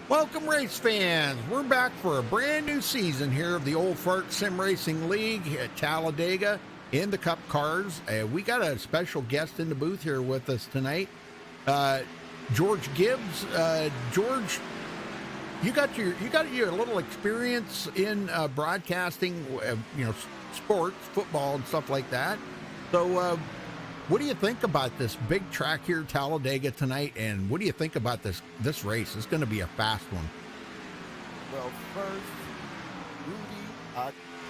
Welcome, race fans. We're back for a brand new season here of the Old Fart Sim Racing League at Talladega in the Cup cars. We got a special guest in the booth here with us tonight, George Gibbs. George, you got your little experience in broadcasting, sports, football, and stuff like that. So, what do you think about this big track here, Talladega, tonight? And what do you think about this race? It's going to be a fast one. Well, first, Rudy,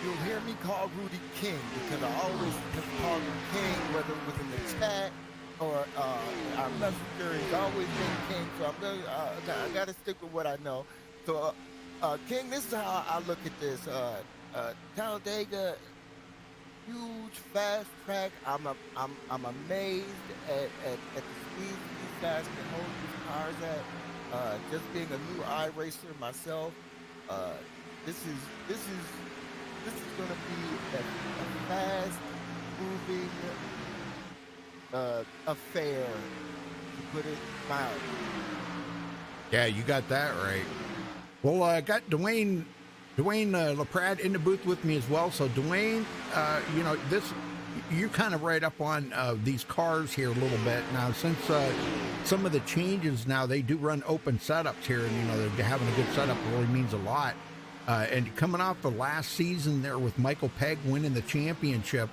you'll hear me call Rudy King because I always call him King, whether it was in the chat or our messenger. He's always been King, so I got to stick with what I know. So, King, this is how I look at this. Talladega, huge fast track. I'm amazed at the speed these guys can hold these cars at. Just being a new iRacer myself, this is going to be a fast moving affair, to put it mildly. Yeah, you got that right. Well, I got Dwayne LaPrade in the booth with me as well. So Dwayne, you're kind of right up on these cars here a little bit now. Since some of the changes now, they do run open setups here, and they're having a good setup really means a lot. And coming off the last season there with Michael Pegg winning the championship,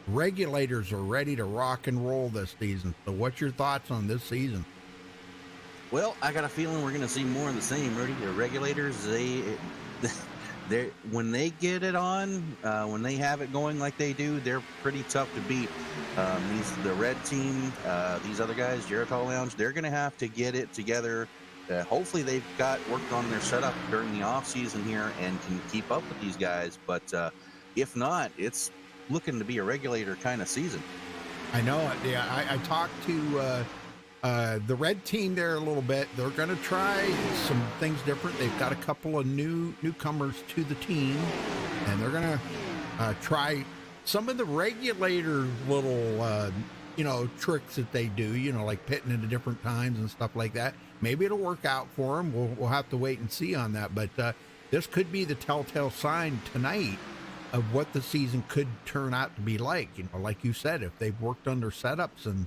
regulators are ready to rock and roll this season. So what's your thoughts on this season? Well, I got a feeling we're going to see more of the same, Rudy. The regulators, they when they get it on, when they have it going like they do, they're pretty tough to beat. The red team, these other guys, Geritol Lounge, they're going to have to get it together. Hopefully they've got worked on their setup during the off season here and can keep up with these guys. But if not, it's looking to be a regulator kind of season. I know. Yeah, I talked to the red team there a little bit. They're going to try some things different. They've got a couple of newcomers to the team, and they're going to try some of the regulator little, tricks that they do, like pitting at different times and stuff like that. Maybe it'll work out for them. We'll have to wait and see on that. But this could be the telltale sign tonight of what the season could turn out to be like. Like you said, if they've worked on their setups and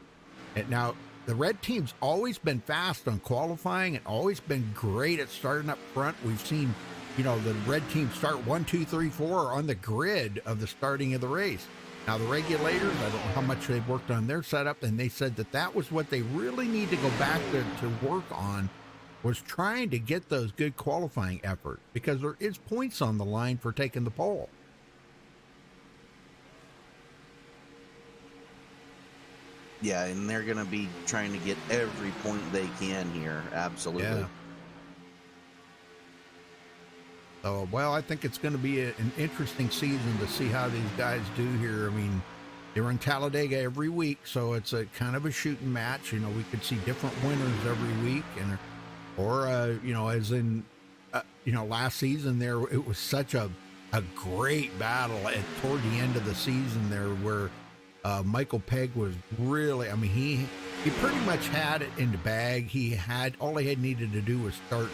now. The red team's always been fast on qualifying and always been great at starting up front. We've seen, the red team start 1, 2, 3, 4 on the grid of the starting of the race. Now, the regulators, I don't know how much they've worked on their setup, and they said that was what they really need to go back to work on, was trying to get those good qualifying efforts, because there is points on the line for taking the pole. Yeah, and they're going to be trying to get every point they can here. Absolutely. Yeah. So, well, I think it's going to be an interesting season to see how these guys do here. I mean, they're in Talladega every week, so it's a kind of a shooting match. We could see different winners every week, as in, last season there, it was such a great battle toward the end of the season there where Michael Pegg was really, he pretty much had it in the bag. All he had needed to do was start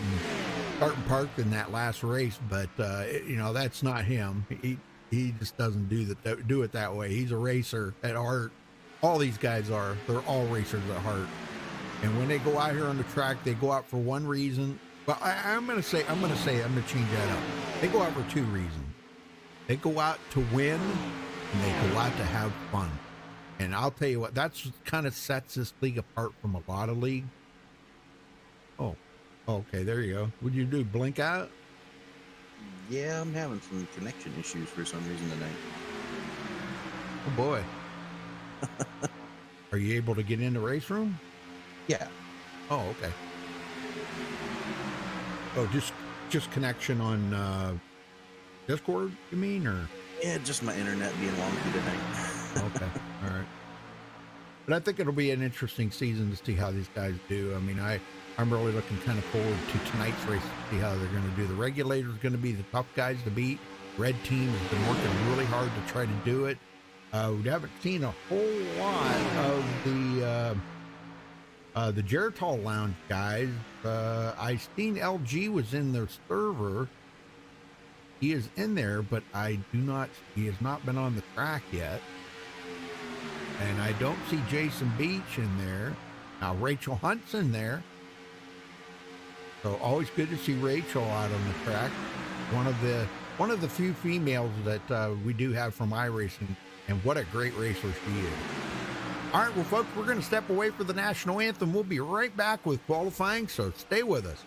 and park in that last race, but that's not him. He just doesn't do it that way. He's a racer at heart. All these guys are. They're all racers at heart. And when they go out here on the track, they go out for one reason. Well, I'm going to change that up. They go out for two reasons. They go out to win, and they go out to have fun. And I'll tell you what, that's kind of sets this league apart from a lot of leagues. Oh, okay, there you go. What'd you do, blink out? Yeah, I'm having some connection issues for some reason tonight. Oh, boy. Are you able to get in the race room? Yeah. Oh, okay. Oh, just connection on Discord, you mean, or? Yeah, just my internet being wonky tonight. Okay, all right. But I think it'll be an interesting season to see how these guys do. I'm really looking kind of forward to tonight's race to see how they're going to do. The regulators going to be the tough guys to beat. Red team has been working really hard to try to do it. We haven't seen a whole lot of The Geritol Lounge guys, I seen LG was in their server. He is in there, but he has not been on the track yet. And I don't see Jason Beach in there. Now Rachel Hunt's in there. So always good to see Rachel out on the track. One of the few females that we do have from iRacing, and what a great racer she is. All right, well, folks, we're going to step away for the national anthem. We'll be right back with qualifying, so stay with us.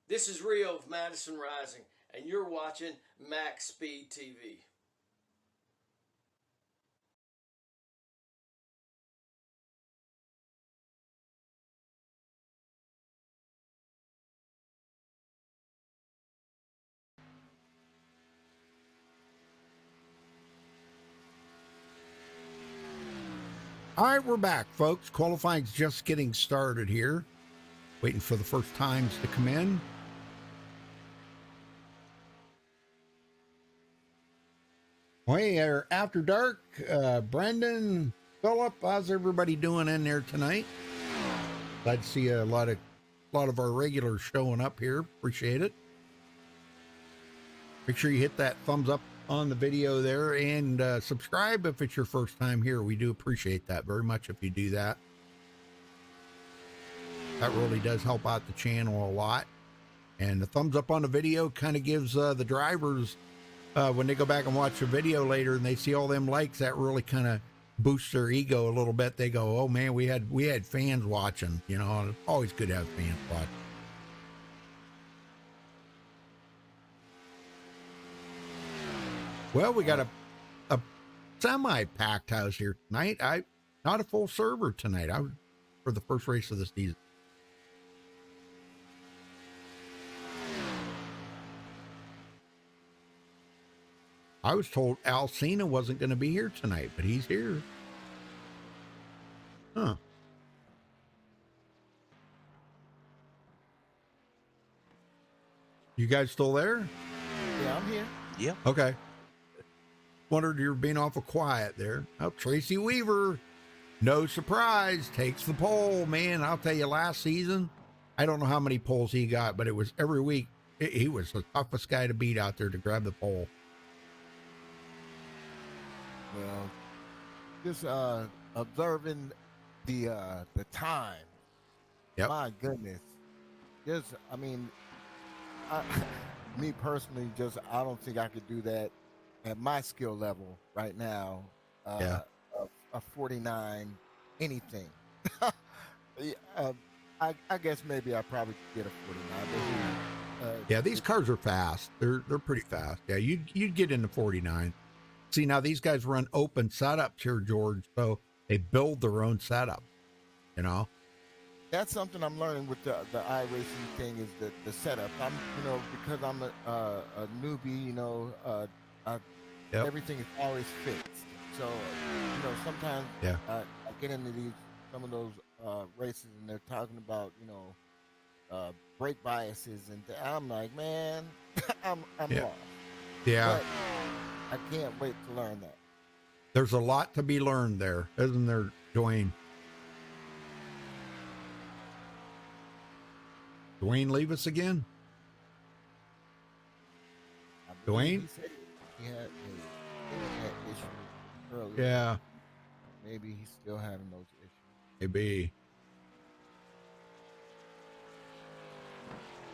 This is Rio of Madison Rising, and you're watching Max Speed TV. All right, we're back, folks. Qualifying's just getting started here. Waiting for the first times to come in. Hey, After Dark, Brendan, Philip, how's everybody doing in there tonight? Glad to see a lot of our regulars showing up here. Appreciate it. Make sure you hit that thumbs up on the video there and subscribe if it's your first time here. We do appreciate that very much if you do that. That really does help out the channel a lot. And the thumbs up on the video kind of gives the drivers, when they go back and watch the video later and they see all them likes, that really kind of boosts their ego a little bit. They go, oh man, we had fans watching, you know, and it's always good to have fans watching. Well, we got a semi-packed house here tonight. Not a full server tonight. For the first race of the season. I was told Alcina wasn't going to be here tonight, but he's here. Huh. You guys still there? Yeah, I'm here. Yep. Okay. Wondered you were being awful quiet there. Oh, Tracy Weaver, no surprise, takes the pole. Man, I'll tell you, last season, I don't know how many poles he got, but it was every week. He was the toughest guy to beat out there to grab the pole. Well, just observing the time. Yep. My goodness. Just, I mean, me personally, I don't think I could do that at my skill level right now. Yeah. A 49 anything. I guess maybe I probably could get a 49. Yeah, these cars are fast. They're pretty fast. Yeah, you'd get into 49. See, now these guys run open setups here, George, so they build their own setup, you know? That's something I'm learning with the iRacing thing is the setup. I'm, because I'm a newbie, Yep. everything is always fixed. So, sometimes Yeah. I get into some of those races and they're talking about, brake biases and I'm like, man, I'm Yeah. lost. Yeah. But I can't wait to learn that. There's a lot to be learned there, isn't there, Dwayne? Dwayne, leave us again? I believe Dwayne? He said he had an issue earlier. Yeah, Maybe he's still having those issues. maybe.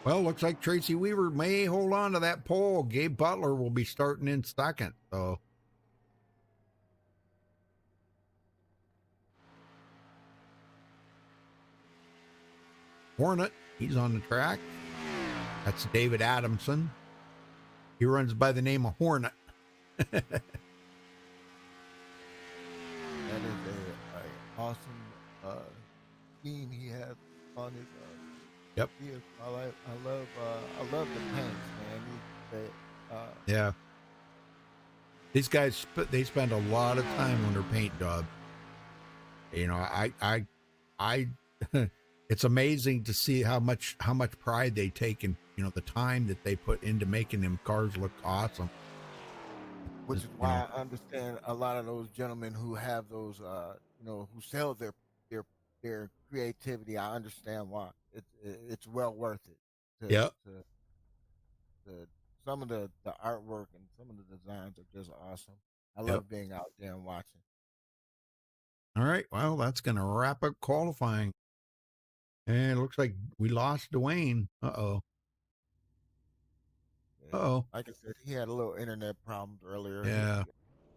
Well, looks like Tracy Weaver may hold on to that pole. Gabe Butler will be starting in second, so. Hornet, he's on the track. That's David Adamson. He runs by the name of Hornet. That is a awesome theme he has on his. Yep. Vehicle. I love the paints, man. Yeah. These guys, they spend a lot of time on their paint job. You know, I it's amazing to see how much pride they take in, the time that they put into making them cars look awesome. Which is why I understand a lot of those gentlemen who have those, who sell their creativity. I understand why. It's well worth it. Yeah. Some of the artwork and some of the designs are just awesome. I love being out there and watching. All right. Well, that's going to wrap up qualifying. And it looks like we lost Dwayne. Uh-oh. Yeah. Uh-oh. Like I said, he had a little internet problems earlier. Yeah.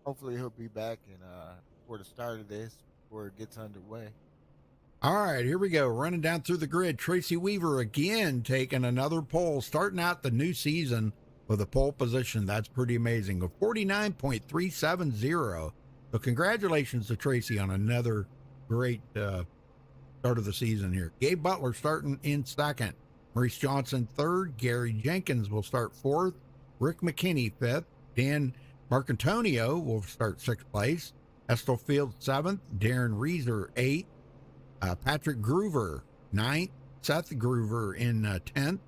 Hopefully he'll be back for the start of this before it gets underway. All right, here we go. Running down through the grid. Tracy Weaver again taking another pole, starting out the new season with a pole position. That's pretty amazing. A 49.370. So congratulations to Tracy on another great start of the season here. Gabe Butler starting in second. Maurice Johnson third. Gary Jenkins will start fourth. Rick McKinney fifth. Dan Marcantonio will start sixth place. Estelfield 7th, Darren Reeser 8th, Patrick Groover 9th, Seth Groover in 10th,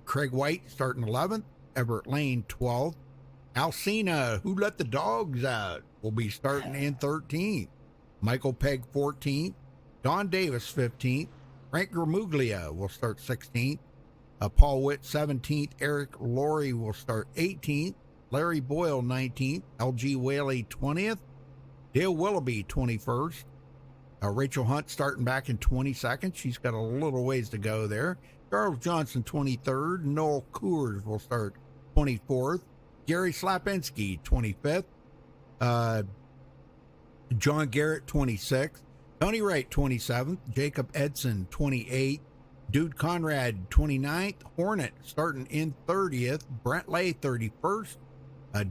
Craig White starting 11th, Everett Lane 12th, Alcina, who let the dogs out, will be starting in 13th, Michael Pegg 14th, Don Davis 15th, Frank Gramuglia will start 16th, Paul Witt 17th, Eric Laurie will start 18th, Larry Boyle 19th, LG Whaley 20th, Dale Willoughby 21st, Rachel Hunt starting back in 22nd. She's got a little ways to go there. Charles Johnson 23rd, Noel Coors will start 24th, Gary Slapinski 25th, John Garrett 26th, Tony Wright 27th, Jacob Edson 28th, Dude Conrad 29th, Hornet starting in 30th, Brent Lay 31st,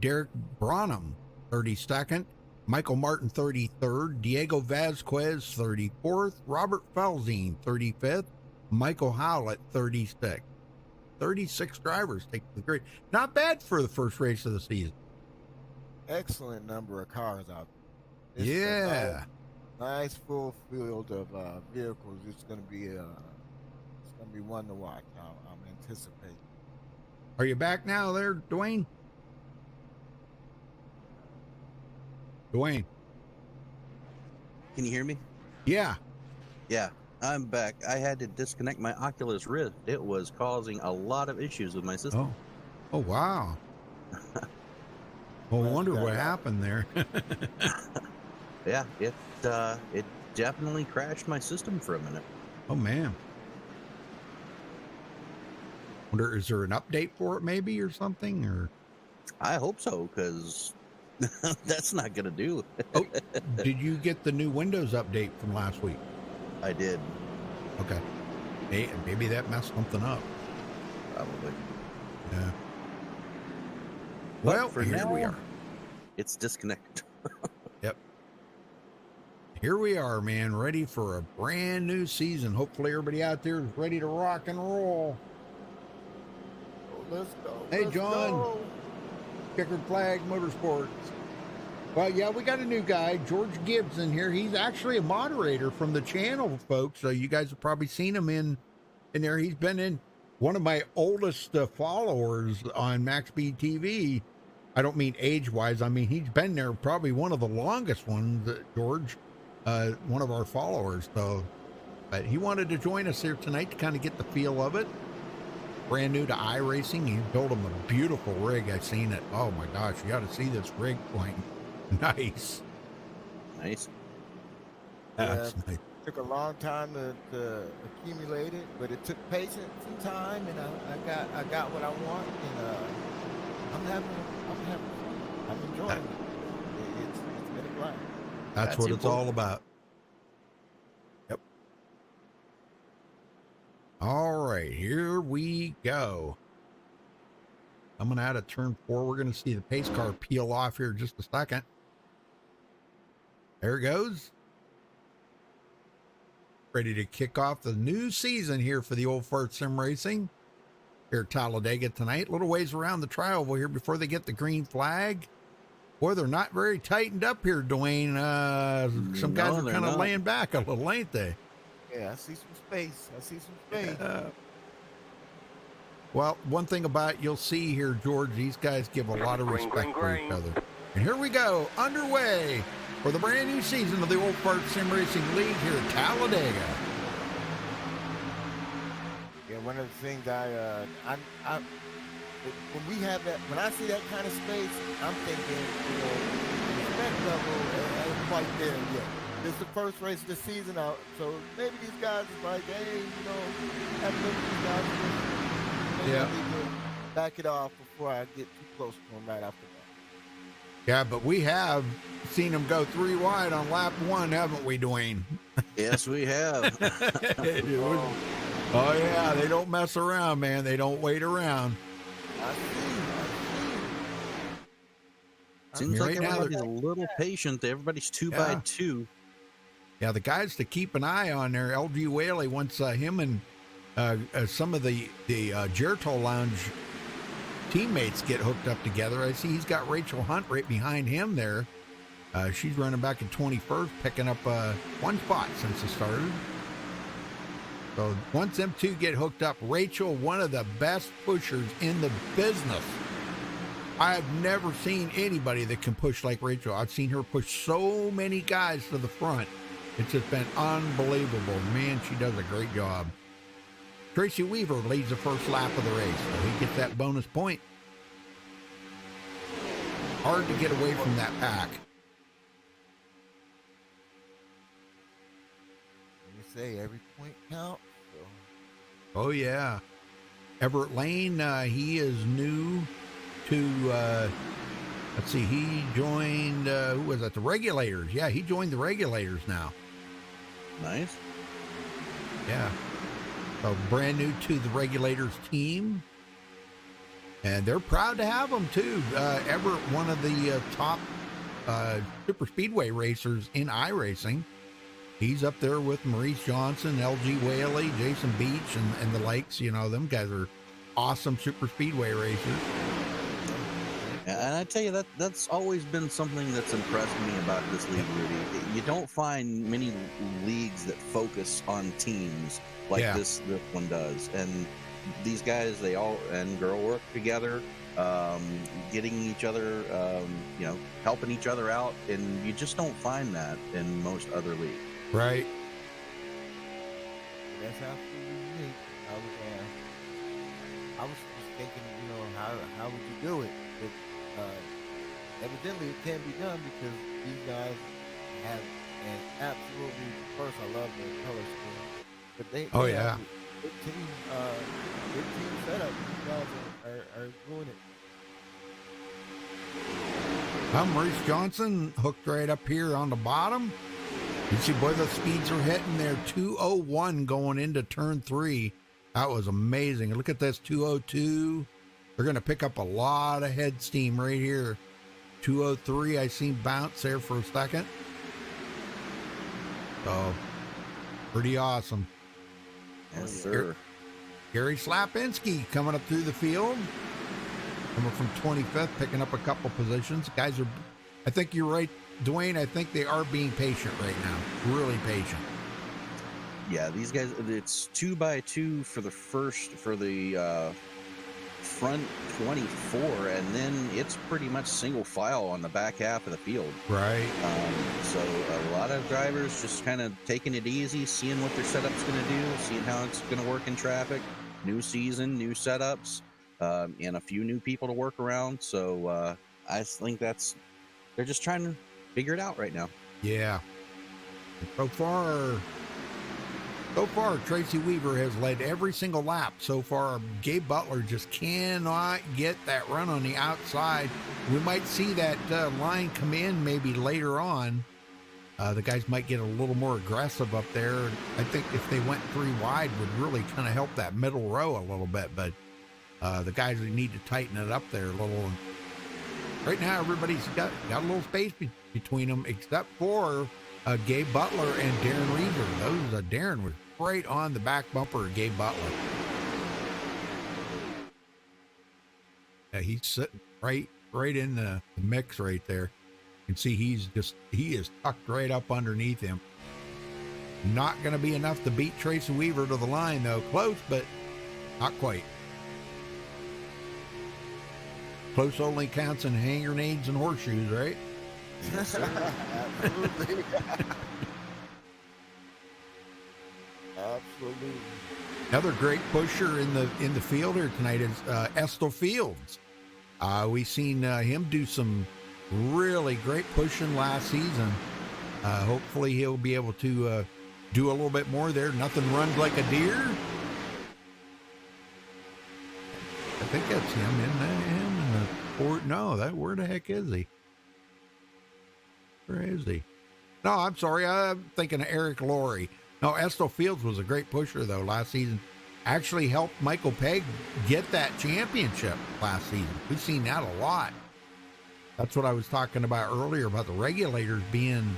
Derek Branham 32nd, Michael Martin 33rd, Diego Vasquez 34th, Robert Felzine 35th, Michael Howlett 36th. 36 drivers take the grid. Not bad for the first race of the season. Excellent number of cars out there. Yeah. Nice full field of vehicles. It's gonna be one to watch. I'm anticipating. Are you back now there, Dwayne? Dwayne. Can you hear me? Yeah. Yeah, I'm back. I had to disconnect my Oculus Rift. It was causing a lot of issues with my system. Oh wow. Well, I wonder what happened there. Yeah, it definitely crashed my system for a minute. Oh man. Wonder, is there an update for it maybe or something? Or I hope so, because that's not gonna do. oh, did you get the new Windows update from last week? I did. Okay. Hey, maybe that messed something up. Probably. Yeah. But Well, for here now, we are. It's disconnected. Yep. Here we are, man, ready for a brand new season. Hopefully everybody out there is ready to rock and roll. Let's go. Hey, let's John. go. Checkered Flag Motorsports. Well, yeah, we got a new guy, George Gibbs, in here. He's actually a moderator from the channel, folks. So you guys have probably seen him in there. He's been in one of my oldest followers on MaxspeedTV. I don't mean age-wise. I mean, he's been there probably one of the longest ones, George, one of our followers. So, but he wanted to join us here tonight to kind of get the feel of it. Brand new to iRacing. He built him a beautiful rig. I've seen it. Oh my gosh, you got to see this rig plane. Nice. Nice. That's nice. Took a long time to accumulate it, but it took patience and time, and I got what I want, and I'm having fun. I'm enjoying it. It's been a blast. That's what it's all about. Yep. All right, here we go. Coming out of turn 4, we're going to see the pace car peel off here in just a second. There it goes. Ready to kick off the new season here for the Old Fart Sim Racing here at Talladega tonight. A little ways around the tri-oval here before they get the green flag. Boy, they're not very tightened up here, Dwayne. Some guys are kind of laying back a little, ain't they? Yeah, I see some space. Well, one thing about you'll see here, George, these guys give a lot of respect for each other. And here we go, underway for the brand new season of the Old Fart Sim Racing League here at Talladega. Yeah, one of the things when I see that kind of space, I'm thinking, the respect level ain't quite there yet. This is the first race of the season out, so maybe these guys is like, hey, have a look at these guys. Maybe I need to back it off before I get too close to them right after that. Yeah, but we have seen them go 3 wide on lap 1, haven't we, Dwayne? Yes, we have. Oh, yeah, they don't mess around, man. They don't wait around. I see. Seems like everybody's a little patient. Everybody's 2 by 2. Yeah, the guys to keep an eye on there, LG Whaley, once him and some of the Jerto Lounge teammates get hooked up together. I see he's got Rachel Hunt right behind him there. She's running back in 21st, picking up one spot since it started. So once them two get hooked up, Rachel, one of the best pushers in the business. I've never seen anybody that can push like Rachel. I've seen her push so many guys to the front. It's just been unbelievable. Man, she does a great job. Tracy Weaver leads the first lap of the race, so he gets that bonus point. Hard to get away from that pack. You say every point counts. So. Oh, yeah. Everett Lane, he is new to, let's see, he joined, who was that? The Regulators. Yeah, he joined the Regulators now. Nice. Yeah. So brand new to the Regulators team. And they're proud to have him, too. Everett, one of the top super speedway racers in iRacing. He's up there with Maurice Johnson, LG Whaley, Jason Beach, and the likes. You know, them guys are awesome super speedway racers. And I tell you, that's always been something that's impressed me about this league, Rudy. You don't find many leagues that focus on teams like this one does. And these guys, they all and girl work together, getting each other, you know, helping each other out. And you just don't find that in most other leagues. Right. That's absolutely unique. I was just thinking, you know, how would you do it? Evidently it can be done because these guys have an absolutely, first I love their color scheme, but they have good team setup. These guys are doing it. Maurice Johnson hooked right up here on the bottom. You see, boy, the speeds are hitting there. 201 going into turn 3. That was amazing. Look at this, 202. They're going to pick up a lot of head steam right here. 203, I seen bounce there for a second. So, pretty awesome. Yes, sir. Gary Slapinski coming up through the field. Coming from 25th, picking up a couple positions. Guys are, I think you're right, Dwayne. I think they are being patient right now. Really patient. Yeah, these guys, it's 2x2 for the front 24, and then it's pretty much single file on the back half of the field. Right. So a lot of drivers just kind of taking it easy, seeing what their setup's going to do, seeing how it's going to work in traffic. New season, new setups, and a few new people to work around. So I think they're just trying to figure it out right now. Yeah. So far, Tracy Weaver has led every single lap. So far, Gabe Butler just cannot get that run on the outside. We might see that line come in maybe later on. The guys might get a little more aggressive up there. I think if they went 3 wide would really kind of help that middle row a little bit. But the guys need to tighten it up there a little. Right now, everybody's got a little space between them, except for Gabe Butler and Darren Reeser. Darren was right on the back bumper of Gabe Butler. Yeah, he's sitting right in the mix right there. You can see he is tucked right up underneath him. Not going to be enough to beat Tracy Weaver to the line, though. Close, but not quite. Close only counts in hand grenades and horseshoes, right? Yes, sir. Absolutely. Absolutely. Another great pusher in the field here tonight is Estel Fields. We've seen him do some really great pushing last season. Hopefully he'll be able to do a little bit more there. Nothing runs like a deer. I think that's him in the port. No, where the heck is he? Where is he? No, I'm sorry. I'm thinking of Eric Laurie. No, Estel Fields was a great pusher, though, last season. Actually helped Michael Pegg get that championship last season. We've seen that a lot. That's what I was talking about earlier about the Regulators being,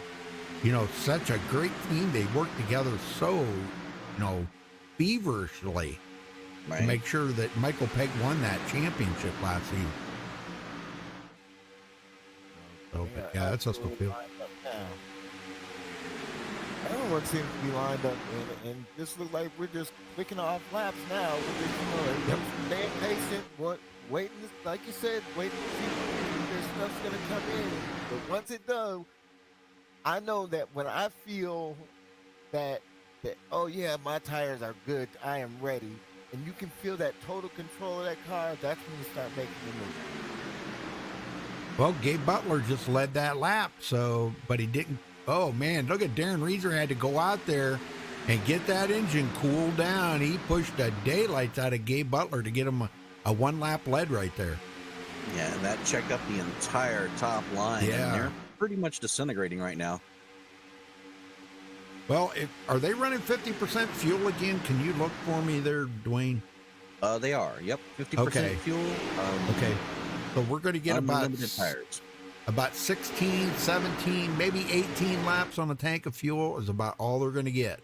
such a great team. They work together so, feverishly to make sure that Michael Pegg won that championship last season. So, They but are yeah, that's Estel absolutely Field. lined up now. Everyone seems to be lined up, and just look like we're just clicking off laps now. We're just, everyone's staying patient, waiting, like you said, waiting to see if their stuff's gonna come in. But once it does, I know that when I feel that oh yeah, my tires are good, I am ready, and you can feel that total control of that car. That's when you start making the move. Well, Gabe Butler just led that lap, so, but he didn't. Oh man, look at Darren Reeser had to go out there and get that engine cooled down. He pushed the daylights out of Gabe Butler to get him a one lap lead right there. Yeah, and that checked up the entire top line. Yeah. And they're pretty much disintegrating right now. Well, are they running 50% fuel again? Can you look for me there, Dwayne? They are. Yep, 50% Okay. fuel. Okay. So we're going to get unlimited tires. About 16, 17, maybe 18 laps on a tank of fuel is about all they're going to get.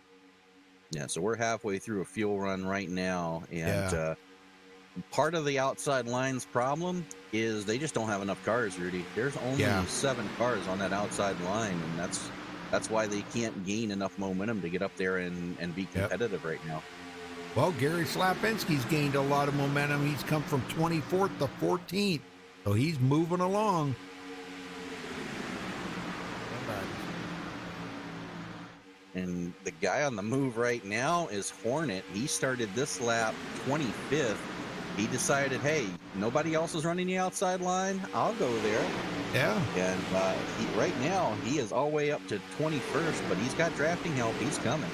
Yeah, so we're halfway through a fuel run right now, and part of the outside line's problem is they just don't have enough cars, Rudy. There's only 7 cars on that outside line, and that's why they can't gain enough momentum to get up there and be competitive right now. Well, Gary Slapinski's gained a lot of momentum. He's come from 24th to 14th, so he's moving along. And the guy on the move right now is Hornet. He started this lap 25th. He decided, hey, nobody else is running the outside line. I'll go there. Yeah. And right now, he is all the way up to 21st, but he's got drafting help. He's coming.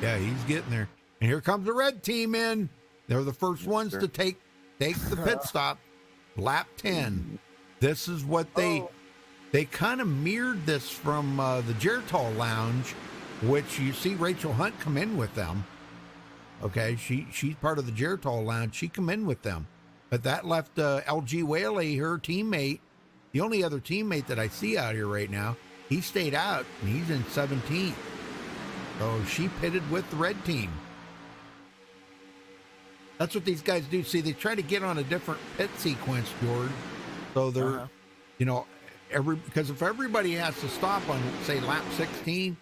Yeah, he's getting there. And here comes the red team in. They're the first ones to take the pit stop. Lap 10. This is what they kind of mirrored this from the Geritol Lounge, which you see Rachel Hunt come in with them. Okay, she's part of the Geritol Lounge. She come in with them. But that left LG Whaley, her teammate, the only other teammate that I see out here right now, he stayed out, and he's in 17th. So she pitted with the red team. That's what these guys do. See, they try to get on a different pit sequence, George. So they're, because if everybody has to stop on, say, lap 16,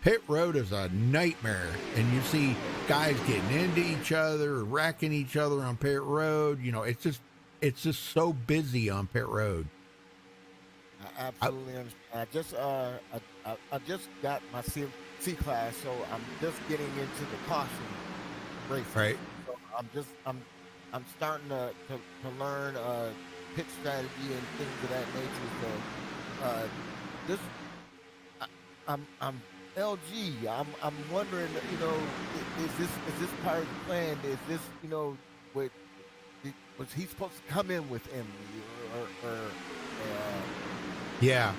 pit road is a nightmare. And you see guys getting into each other, wrecking each other on pit road. It's just so busy on pit road. I absolutely understand. I just got my C class, so I'm just getting into the caution racing. Right. So I'm starting to learn pit strategy and things of that nature. So I'm LG. I'm wondering, is this part of the plan? Is this, was he supposed to come in with Emily Yeah,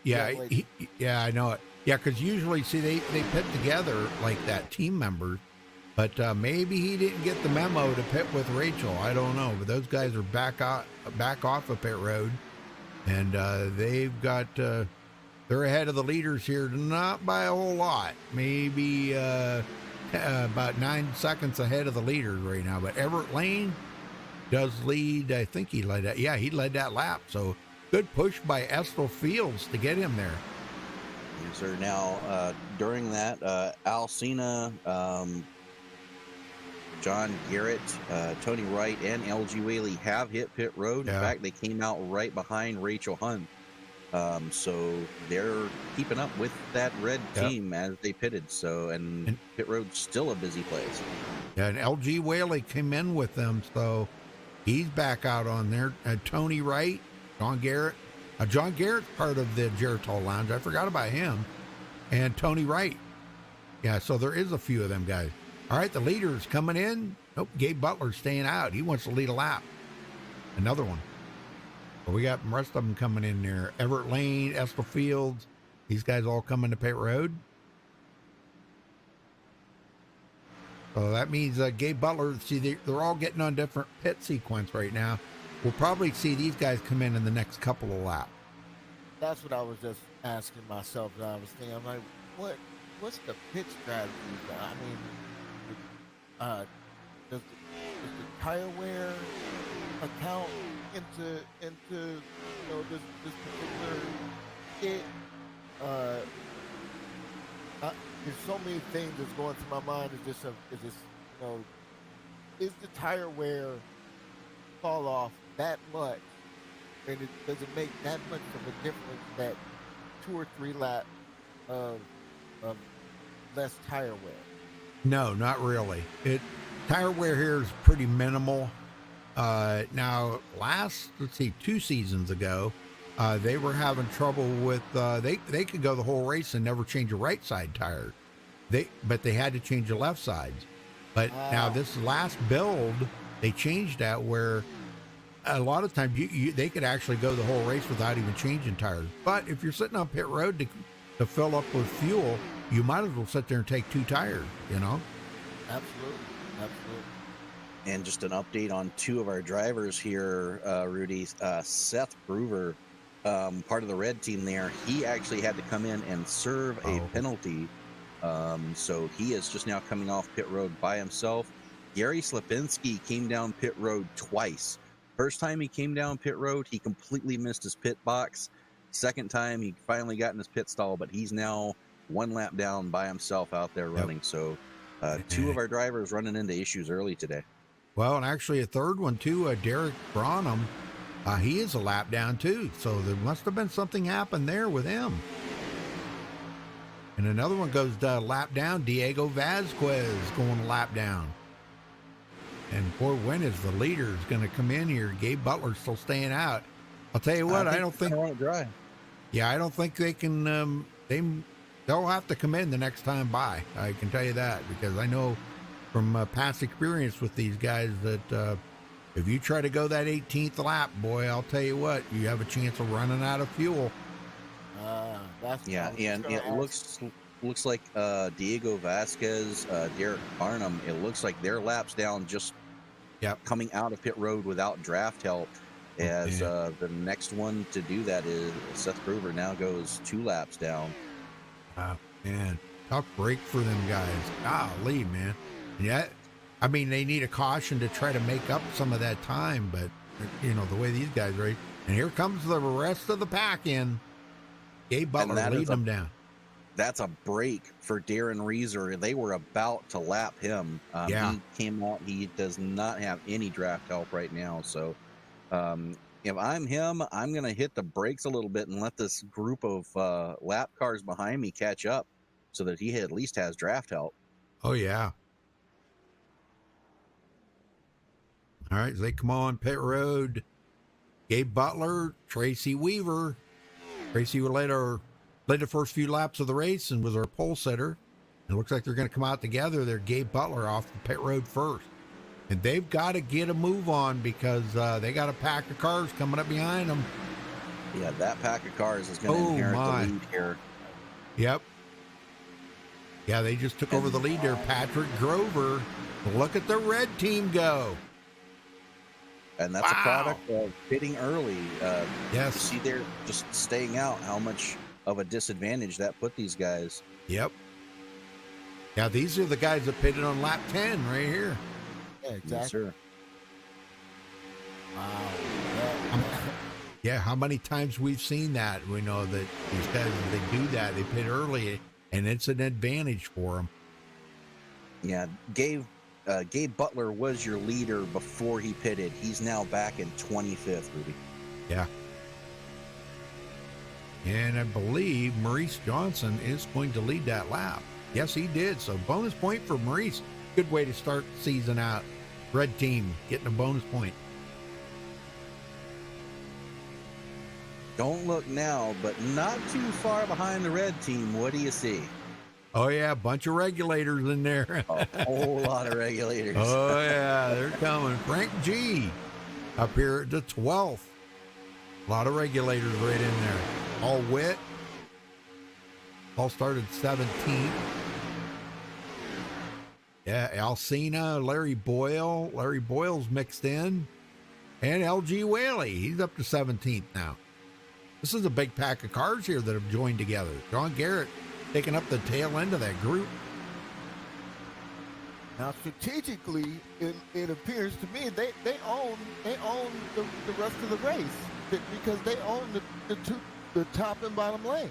I know it. Yeah, because usually, see, they pit together like that, team members. But maybe he didn't get the memo to pit with Rachel. I don't know. But those guys are back off of pit road, and they've got they're ahead of the leaders here, not by a whole lot. Maybe about 9 seconds ahead of the leaders right now. But Everett Lane does lead. I think he led that. Yeah, he led that lap. So good push by Estel Fields to get him there. Yes, sir. Now, during that, Alcina, John Garrett, Tony Wright, and LG Whaley have hit pit road. In fact, they came out right behind Rachel Hunt. So they're keeping up with that red team as they pitted. So, and pit road's still a busy place. Yeah, and LG Whaley came in with them, so he's back out on there. Tony Wright, John Garrett. John Garrett's part of the Geritol Lounge. I forgot about him. And Tony Wright. Yeah, so there is a few of them guys. All right, the leaders coming in. Nope, Gabe Butler staying out. He wants to lead a lap. Another one. But we got the rest of them coming in there. Everett Lane, Estel Fields. These guys all coming to pit road. So that means Gabe Butler, see, they're all getting on different pit sequence right now. We'll probably see these guys come in the next couple of laps. That's what I was just asking myself. I was thinking, I'm like, what's the pit strategy? I mean, does the tire wear account into this particular kit, uh, there's so many things that's going through my mind. Is the tire wear fall off that much, and it doesn't make that much of a difference that 2 or 3 laps of less tire wear? No, not really. Tire wear here is pretty minimal. Now, let's see, 2 seasons ago, they were having trouble with, they could go the whole race and never change a right side tire. But they had to change the left sides. But now this last build, they changed that where a lot of times they could actually go the whole race without even changing tires. But if you're sitting on pit road to fill up with fuel, you might as well sit there and take 2 tires, you know? Absolutely. And just an update on 2 of our drivers here, Rudy. Seth Groover, part of the red team there, he actually had to come in and serve a penalty. So he is just now coming off pit road by himself. Gary Slipinski came down pit road twice. First time he came down pit road, he completely missed his pit box. Second time, he finally got in his pit stall, but he's now 1 lap down by himself out there running. So 2 of our drivers running into issues early today. Well, and actually a third one too, Derek Branham, he is a lap down too. So there must have been something happened there with him. And another one goes lap down, Diego Vasquez going a lap down. And boy, when is the leader going to come in here? Gabe Butler's still staying out. I'll tell you what, I don't think. Yeah, I don't think they can. They'll have to come in the next time by. I can tell you that because I know from past experience with these guys that if you try to go that 18th lap, boy, I'll tell you what, you have a chance of running out of fuel. And it looks like Diego Vasquez, Derek Barnum, it looks like their laps down just coming out of pit road without draft help. As the next one to do that is Seth Groover now goes 2 laps down. Wow, man, tough break for them guys. Golly, man. Yeah, I mean, they need a caution to try to make up some of that time, but, you know, the way these guys race. And here comes the rest of the pack in. Gabe Butler leading them down. That's a break for Darren Reeser. They were about to lap him. He came out. He does not have any draft help right now. So if I'm him, I'm going to hit the brakes a little bit and let this group of lap cars behind me catch up so that he at least has draft help. Oh, yeah. All right, so they come on pit road. Gabe Butler, Tracy Weaver. Tracy led the first few laps of the race and was our pole sitter. It looks like they're going to come out together. They're Gabe Butler off the pit road first. And they've got to get a move on because they got a pack of cars coming up behind them. Yeah, that pack of cars is going to inherit the lead here. Yep. Yeah, they just took over the lead there. Patrick Grover. Look at the red team go. And that's a product of pitting early. Yes. You see they're just staying out, how much of a disadvantage that put these guys. Yep. Yeah, these are the guys that pitted on lap 10 right here. Yeah, exactly. Yes, sir. Wow. Yeah, how many times we've seen that? We know that these guys, they do that. They pit early, and it's an advantage for them. Yeah, Gabe Butler was your leader before he pitted. He's now back in 25th, Ruby. Yeah. And I believe Maurice Johnson is going to lead that lap. Yes, he did. So bonus point for Maurice. Good way to start the season out. Red team getting a bonus point. Don't look now, but not too far behind the red team. What do you see? Oh, yeah, a bunch of regulators in there. A whole lot of regulators. Oh, yeah, they're coming. Frank G. up here at the 12th. A lot of regulators right in there. All Witt. All started 17th. Yeah, Alcina, Larry Boyle. Larry Boyle's mixed in. And LG Whaley. He's up to 17th now. This is a big pack of cars here that have joined together. John Garrett taking up the tail end of that group. Now, strategically, it appears to me they own the rest of the race because they own the top and bottom lane.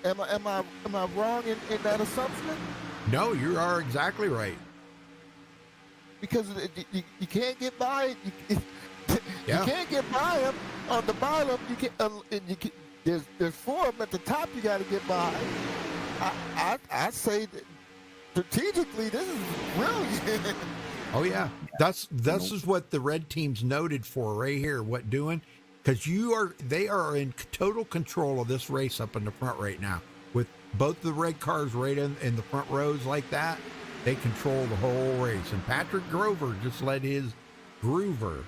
Am I wrong in that assumption? No, you are exactly right. Because you can't get by you Yeah. can't get by them on the bottom. There's 4 of them at the top. You got to get by. I say that strategically, this is brilliant. Oh yeah, this is what the red team's noted for right here. What doing? Because they are in total control of this race up in the front right now. With both the red cars right in the front rows like that, they control the whole race. And Patrick Groover just led his Groover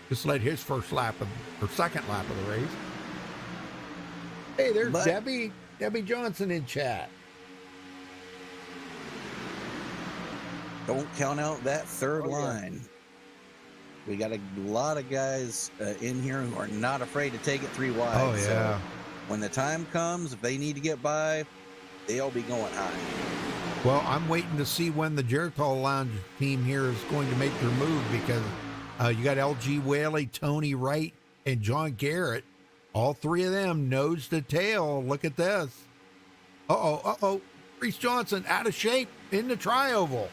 just led his second lap of the race. Hey, there's Debbie Johnson in chat. Don't count out that third line. We got a lot of guys in here who are not afraid to take it 3 wide. Oh, yeah. So when the time comes, if they need to get by, they'll be going high. Well, I'm waiting to see when the Geritol Lounge team here is going to make their move because you got LG Whaley, Tony Wright, and John Garrett. All 3 of them nose to tail. Look at this. Uh-oh. Reese Johnson out of shape in the tri-oval.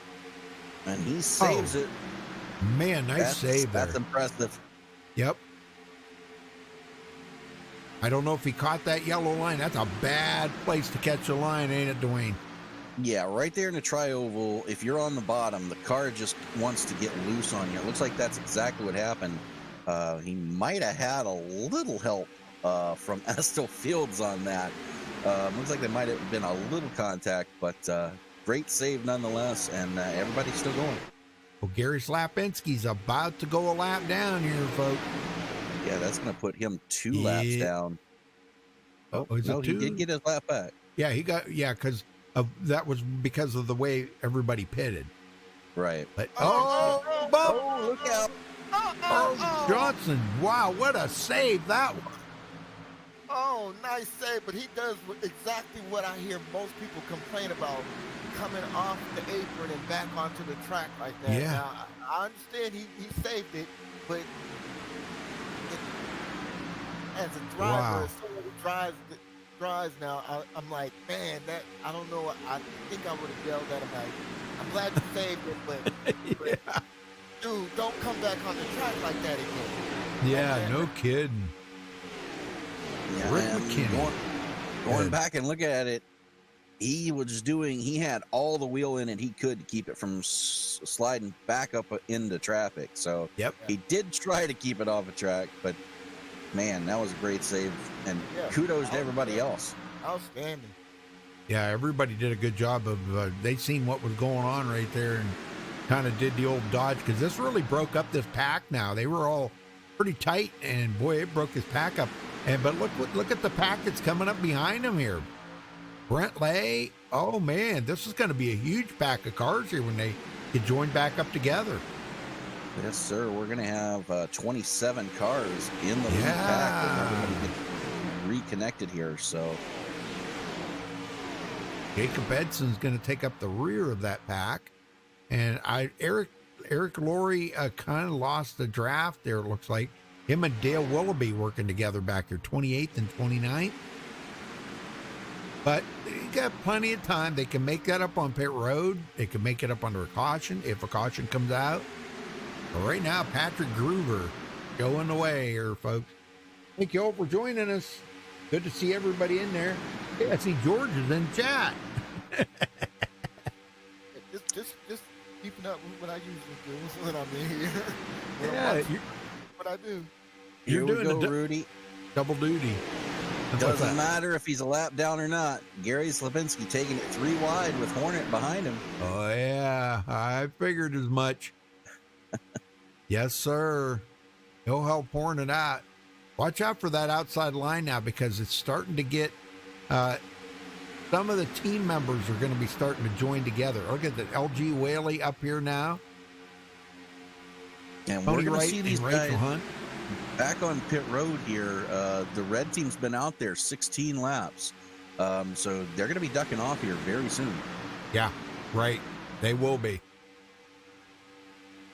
And he saves it. Man, nice save there. That's impressive. Yep. I don't know if he caught that yellow line. That's a bad place to catch a line, ain't it, Dwayne? Yeah, right there in the tri-oval, if you're on the bottom, the car just wants to get loose on you. It looks like that's exactly what happened. He might have had a little help from Estel Fields on that. Looks like there might have been a little contact, but great save nonetheless, and everybody's still going. Well, Gary Slapinski's about to go a lap down here, folks. Yeah, that's going to put him 2 laps down. Oh, no, he did get his lap back. Yeah, because that was because of the way everybody pitted. Right. But Look out. Johnson, wow, what a save that was. Oh, nice save, but he does exactly what I hear most people complain about, coming off the apron and back onto the track like that. Yeah. Now, I understand he saved it, but as a driver, Wow. as someone who drives now, I'm like, man, that I don't know. I think I would have yelled at him like, I'm glad you saved it, but Yeah. dude, don't come back on the track like that again. Yeah, no kidding. Yeah, Rick and McKinney. going back and looking at it, he had all the wheel in it he could to keep it from sliding back up into traffic. So Yep. he did try to keep it off the track, but man, that was a great save. And kudos to everybody else. Outstanding. Yeah, everybody did a good job of, they seen what was going on right there and kind of did the old dodge because this really broke up this pack now. They were all pretty tight and boy, it broke his pack up. But look at the pack that's coming up behind him here. Brent Lay, oh man, this is going to be a huge pack of cars here when they get joined back up together. Yes, sir. We're going to have 27 cars in the lead pack when everybody gets reconnected here. So Jacob Edson's going to take up the rear of that pack. And Eric Laurie kind of lost the draft there, it looks like. Him and Dale Willoughby working together back here, 28th and 29th. But they got plenty of time. They can make that up on pit road. They can make it up under a caution if a caution comes out. But right now, Patrick Groover going away here, folks. Thank you all for joining us. Good to see everybody in there. Hey, I see George is in chat. Just keeping up with what I usually do when I'm in here. Yeah, what I do. You're here we doing go, Rudy. double duty. Doesn't matter if he's a lap down or not. Gary Slapinski taking it 3 wide with Hornet behind him. Oh, yeah. I figured as much. Yes, sir. He'll help Hornet out. Watch out for that outside line now because it's starting to get some of the team members are going to be starting to join together. Look at the LG Whaley up here now. And Tony we're going to Wright see these and Rachel guys Hunt. back on pit road here. The red team's been out there 16 laps. So they're going to be ducking off here very soon. Yeah, right. They will be.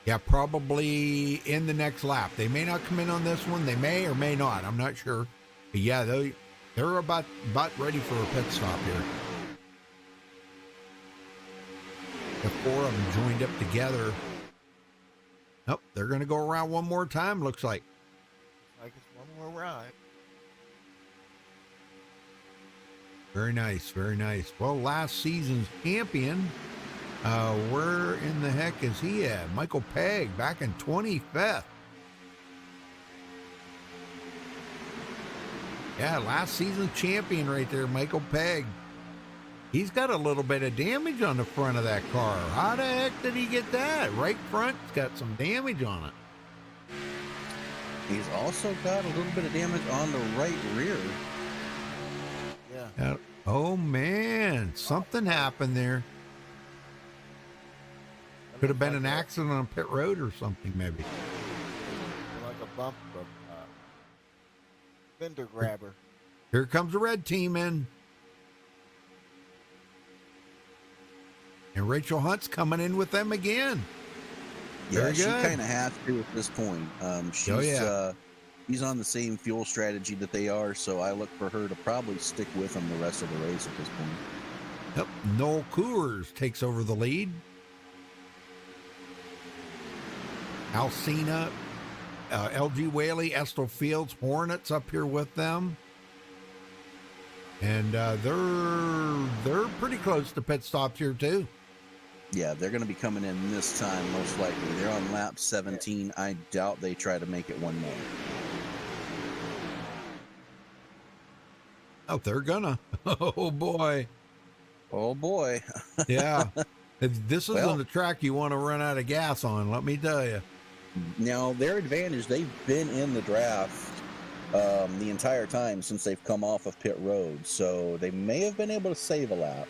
Yeah, probably in the next lap. They may not come in on this one. They may or may not. I'm not sure. But yeah, they're about ready for a pit stop here. The four of them joined up together. Oh, they're going to go around one more time, looks like. Like it's one more ride. Very nice, very nice. Well, last season's champion, where in the heck is he at? Michael Pegg, back in 25th. Yeah, last season's champion right there, Michael Pegg. He's got a little bit of damage on the front of that car. How the heck did he get that? Right front's got some damage on it. He's also got a little bit of damage on the right rear. Yeah. Oh, man. Something happened there. Could have been an accident on pit road or something, maybe. Like a bump from fender grabber. Here comes the red team in. And Rachel Hunt's coming in with them again. Yeah, Very she good. kind of has to at this point. She's on the same fuel strategy that they are, so I look for her to probably stick with them the rest of the race at this point. Yep. Noel Coors takes over the lead. Alcina, LG Whaley, Estill Fields, Hornets up here with them. And they're pretty close to pit stops here too. Yeah, they're going to be coming in this time, most likely. They're on lap 17. I doubt they try to make it one more. Oh, they're gonna. Oh, boy. Oh, boy. Yeah. This isn't the track you want to run out of gas on, let me tell you. Now, their advantage, they've been in the draft the entire time since they've come off of pit road, so they may have been able to save a lap.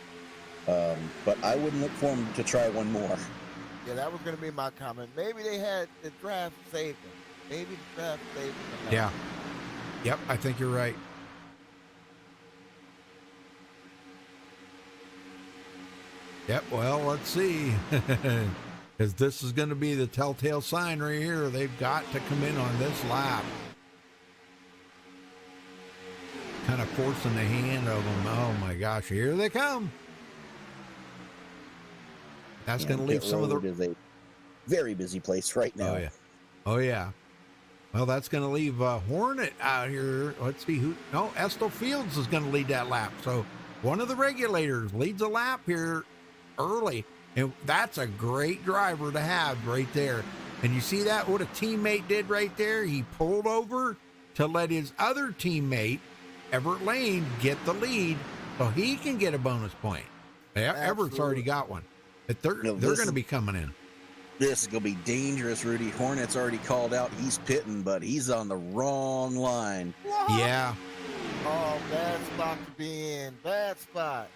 But I wouldn't look for them to try one more. Yeah, that was going to be my comment. Maybe they had the draft saved them. Maybe the draft saved them. Yeah. Yep, I think you're right. Yep, well, let's see. Because this is going to be the telltale sign right here. They've got to come in on this lap. Kind of forcing the hand of them. Oh, my gosh, here they come. That's going to leave some of the... It is a very busy place right now. Oh, yeah. Oh, yeah. Well, that's going to leave Hornet out here. Let's see who... No, Estill Fields is going to lead that lap. So one of the regulators leads a lap here early. And that's a great driver to have right there. And you see that? What a teammate did right there? He pulled over to let his other teammate, Everett Lane, get the lead so he can get a bonus point. Yeah, Everett's already got one. But they're going to be coming in. This is going to be dangerous, Rudy. Hornet's already called out. He's pitting, but he's on the wrong line. Yeah. Oh, bad spot to be in. Bad spot.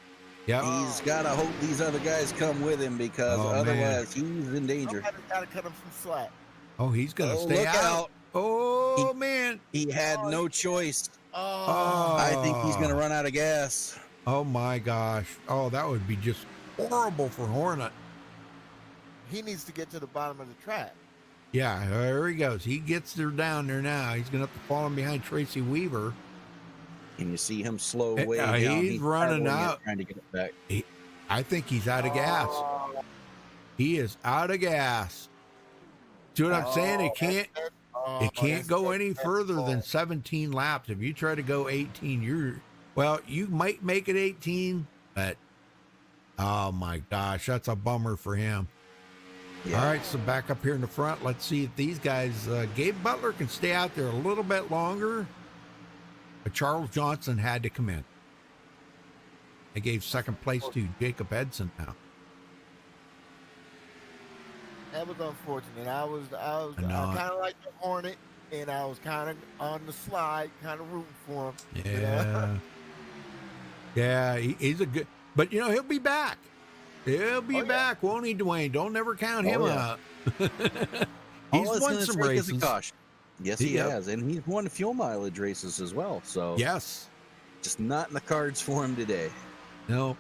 Yeah. He's got to hope these other guys come with him because otherwise he's in danger. Somebody's got to cut him some slack. Oh, he's going to stay look out. Oh, man. He had no choice. Oh. I think he's going to run out of gas. Oh, my gosh. Oh, that would be just horrible for Hornet. He needs to get to the bottom of the track. Yeah, there he goes. He gets there down there now. He's going to have to fall in behind Tracy Weaver. And you see him slow way down. He's running out. Trying to get it back. I think he's out of gas. He is out of gas. See what I'm saying? It can't go any further than 17 laps. If you try to go 18, you might make it 18, but oh my gosh, that's a bummer for him. Yeah. All right, so back up here in the front. Let's see if these guys, Gabe Butler can stay out there a little bit longer, but Charles Johnson had to come in. They gave second place to Jacob Edson now. That was unfortunate. I kind of like the Hornet, and I was kind of on the slide, kind of rooting for him. Yeah. Yeah, he's a good, but he'll be back. He'll be back, won't he, Dwayne? Don't never count him out. He's won some races. Yes, he has, and he's won fuel mileage races as well. So yes, just not in the cards for him today. No.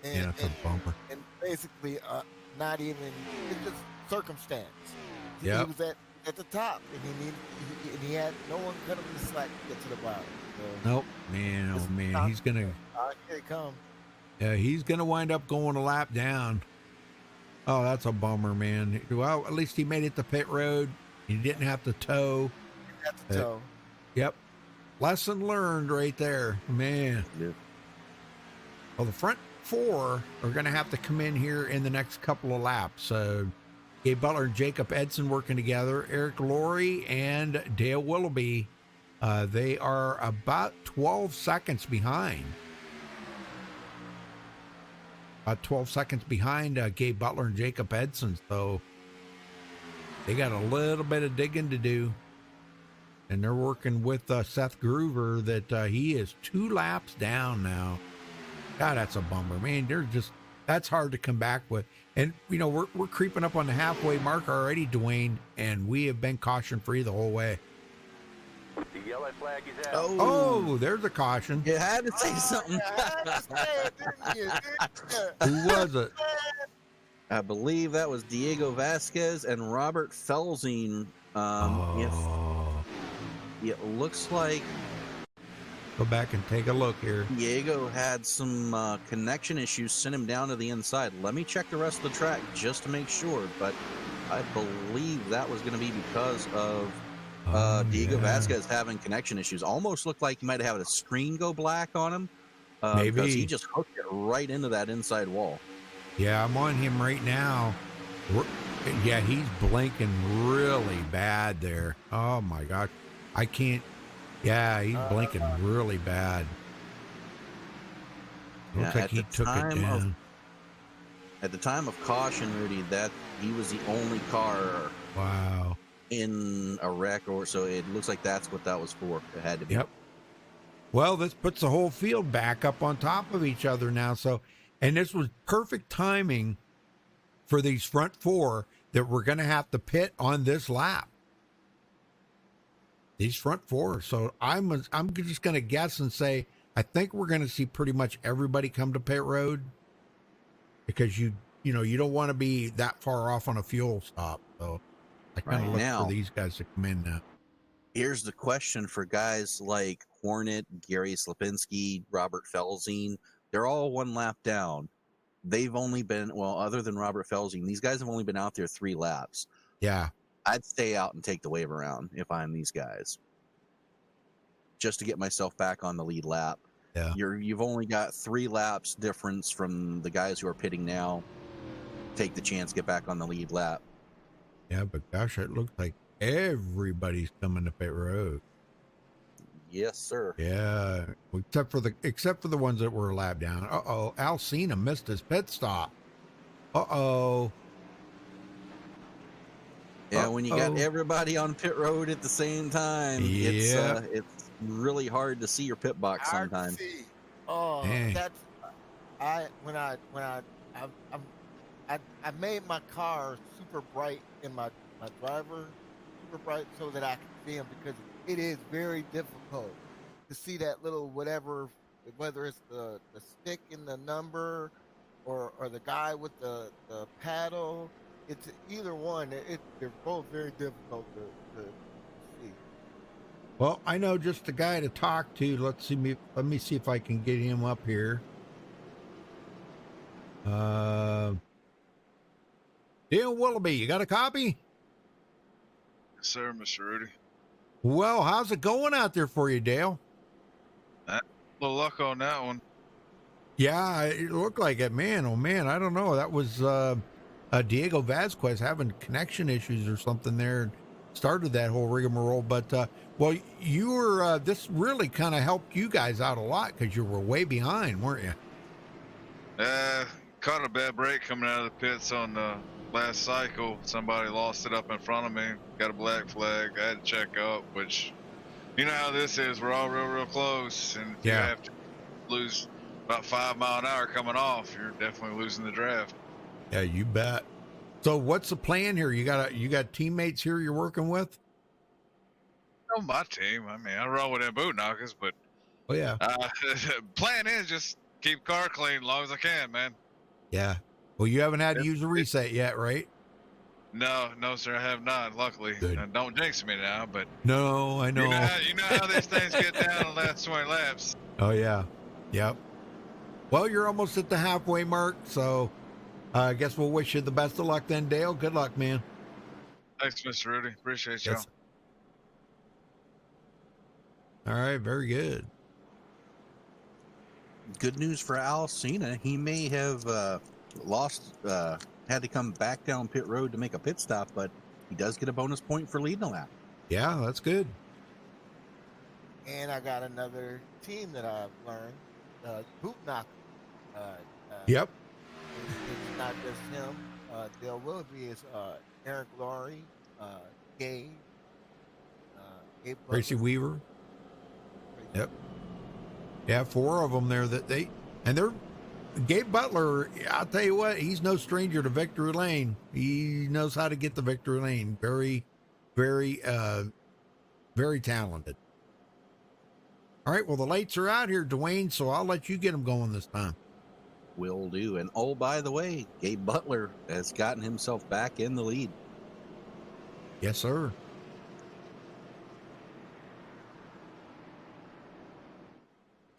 Yeah, that's a bumper. basically not even, it's just circumstance. He Yep. was at the top, and he had no one cut him the slack to get to the bottom. So Nope, man. Oh man, he's gonna. here it come. Yeah, he's gonna wind up going a lap down. Oh, that's a bummer, man. Well, at least he made it to pit road. He didn't have to tow. That's the toe. Yep. Lesson learned right there, man. Yeah. Well, the front four are going to have to come in here in the next couple of laps. Gabe Butler and Jacob Edson working together. Eric Laurie and Dale Willoughby, they are about 12 seconds behind. About 12 seconds behind Gabe Butler and Jacob Edson. So they got a little bit of digging to do. And they're working with Seth Groover that he is 2 laps down now. God, that's a bummer, man. That's hard to come back with. And, you know, we're creeping up on the halfway mark already, Dwayne, and we have been caution free the whole way. The yellow flag is out. Oh, there's a caution. You had to say something. Who was it? I believe that was Diego Vasquez and Robert Felsing. It looks like Go back and take a look here. Diego had some connection issues, sent him down to the inside. Let me check the rest of the track just to make sure, but I believe that was going to be because of Diego Vasquez having connection issues. Almost looked like he might have had a screen go black on him. Maybe. Because he just hooked it right into that inside wall. Yeah, I'm on him right now. Yeah, he's blinking really bad there. Oh my God. I can't. Yeah, he's blinking really bad. Looks like he took it down. At the time of caution, Rudy, that he was the only car Wow. in a wreck, or so it looks like that's what that was for. It had to be. Yep. Well, this puts the whole field back up on top of each other now. So, and this was perfect timing for these front four that we're going to have to pit on this lap. These front four. So I'm just going to guess and say I think we're going to see pretty much everybody come to pit road because you don't want to be that far off on a fuel stop. So I kind of look for these guys to come in now. Here's the question for guys like Hornet, Gary Slipinski, Robert Felsing. They're all 1 lap down. They've only been, well, other than Robert Felsing, these guys have only been out there 3 laps. Yeah. I'd stay out and take the wave around if I'm these guys, just to get myself back on the lead lap. Yeah. You've only got 3 laps difference from the guys who are pitting now. Take the chance, get back on the lead lap. Yeah, but gosh, it looks like everybody's coming to pit road. Yes, sir. Yeah, except for the ones that were a lap down. Uh-oh, Al Cena missed his pit stop. Uh-oh. Yeah, when you got everybody on pit road at the same time, it's really hard to see your pit box sometimes. Oh, dang. that's I made my car super bright in my driver, super bright so that I can see him, because it is very difficult to see that little whatever, whether it's the stick in the number or the guy with the paddle. It's either one. They're both very difficult to see. Well, I know just the guy to talk to. Let me see if I can get him up here. Dale Willoughby, you got a copy? Yes, sir, Mr. Rudy. Well, how's it going out there for you, Dale? A little luck on that one. Yeah, it looked like it. Man, oh man, I don't know. That was Diego Vasquez having connection issues or something there. Started that whole rigmarole. But, well, you were, this really kind of helped you guys out a lot because you were way behind, weren't you? Caught a bad break coming out of the pits on the last cycle. Somebody lost it up in front of me. Got a black flag. I had to check up, which, you know how this is. We're all real close. And if you have to lose about 5 miles an hour coming off, you're definitely losing the draft. Yeah, you bet. So what's the plan here? You got teammates here you're working with? On my team. I mean, I run with them boot knockers, but Oh yeah. plan is just keep car clean as long as I can, man. Yeah. Well, you haven't had to use a reset yet, right? No, sir, I have not. Luckily, Good. Don't jinx me now. But No, I know. you know how these things get down in the last 20 laps. Oh yeah, yep. Well, you're almost at the halfway mark, so I guess we'll wish you the best of luck then, Dale. Good luck, man. Thanks, Mr. Rudy. Appreciate y'all. Yes. All right, very good. Good news for Al Cena. He may have had to come back down pit road to make a pit stop, but he does get a bonus point for leading a lap. Yeah, that's good. And I got another team that I've learned, Boot Knocker. Yep. It's not just him. There will be is Eric Laurie, Gabe, Tracy Butler. Weaver. Yep. Yeah, 4 of them there they're Gabe Butler. I'll tell you what, he's no stranger to victory lane. He knows how to get the victory lane. Very, very, very talented. All right, well, the lights are out here, Dwayne, so I'll let you get them going this time. Will do. And oh, by the way, Gabe Butler has gotten himself back in the lead. Yes, sir.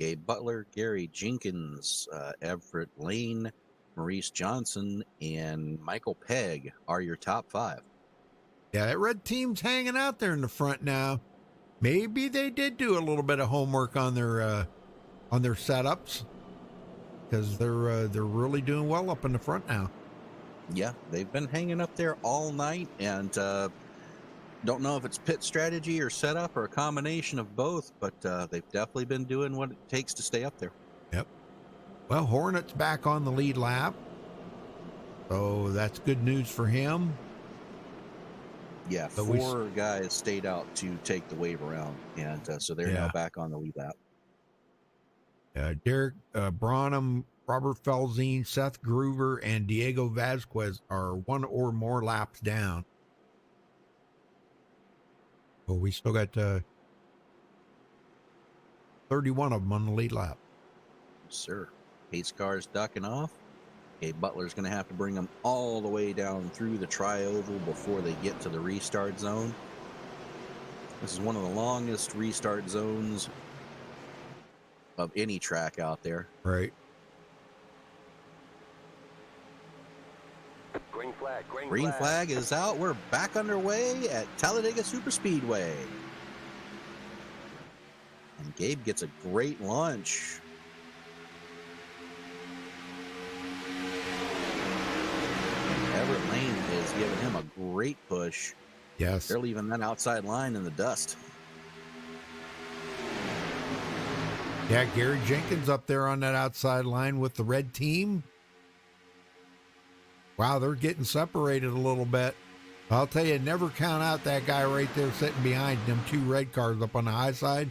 Gabe Butler, Gary Jenkins, Everett Lane, Maurice Johnson, and Michael Pegg are your top 5. Yeah, that red team's hanging out there in the front now. Maybe they did do a little bit of homework on their setups, because they're really doing well up in the front now. Yeah, they've been hanging up there all night, and don't know if it's pit strategy or setup or a combination of both, but they've definitely been doing what it takes to stay up there. Yep. Well, Hornet's back on the lead lap, so that's good news for him. Yeah, But 4 guys stayed out to take the wave around, and so they're now back on the lead lap. Derek Branham, Robert Felzine, Seth Groover, and Diego Vasquez are 1 or more laps down. Well, we still got 31 of them on the lead lap. Sir, pace car's ducking off. Gabe Butler's going to have to bring them all the way down through the tri-oval before they get to the restart zone. This is one of the longest restart zones of any track out there. Right. Green flag. Green flag is out. We're back underway at Talladega Superspeedway. And Gabe gets a great launch. Everett Lane is giving him a great push. Yes. They're leaving that outside line in the dust. Yeah, Gary Jenkins up there on that outside line with the red team. Wow, they're getting separated a little bit. I'll tell you, never count out that guy right there sitting behind them 2 red cars up on the high side.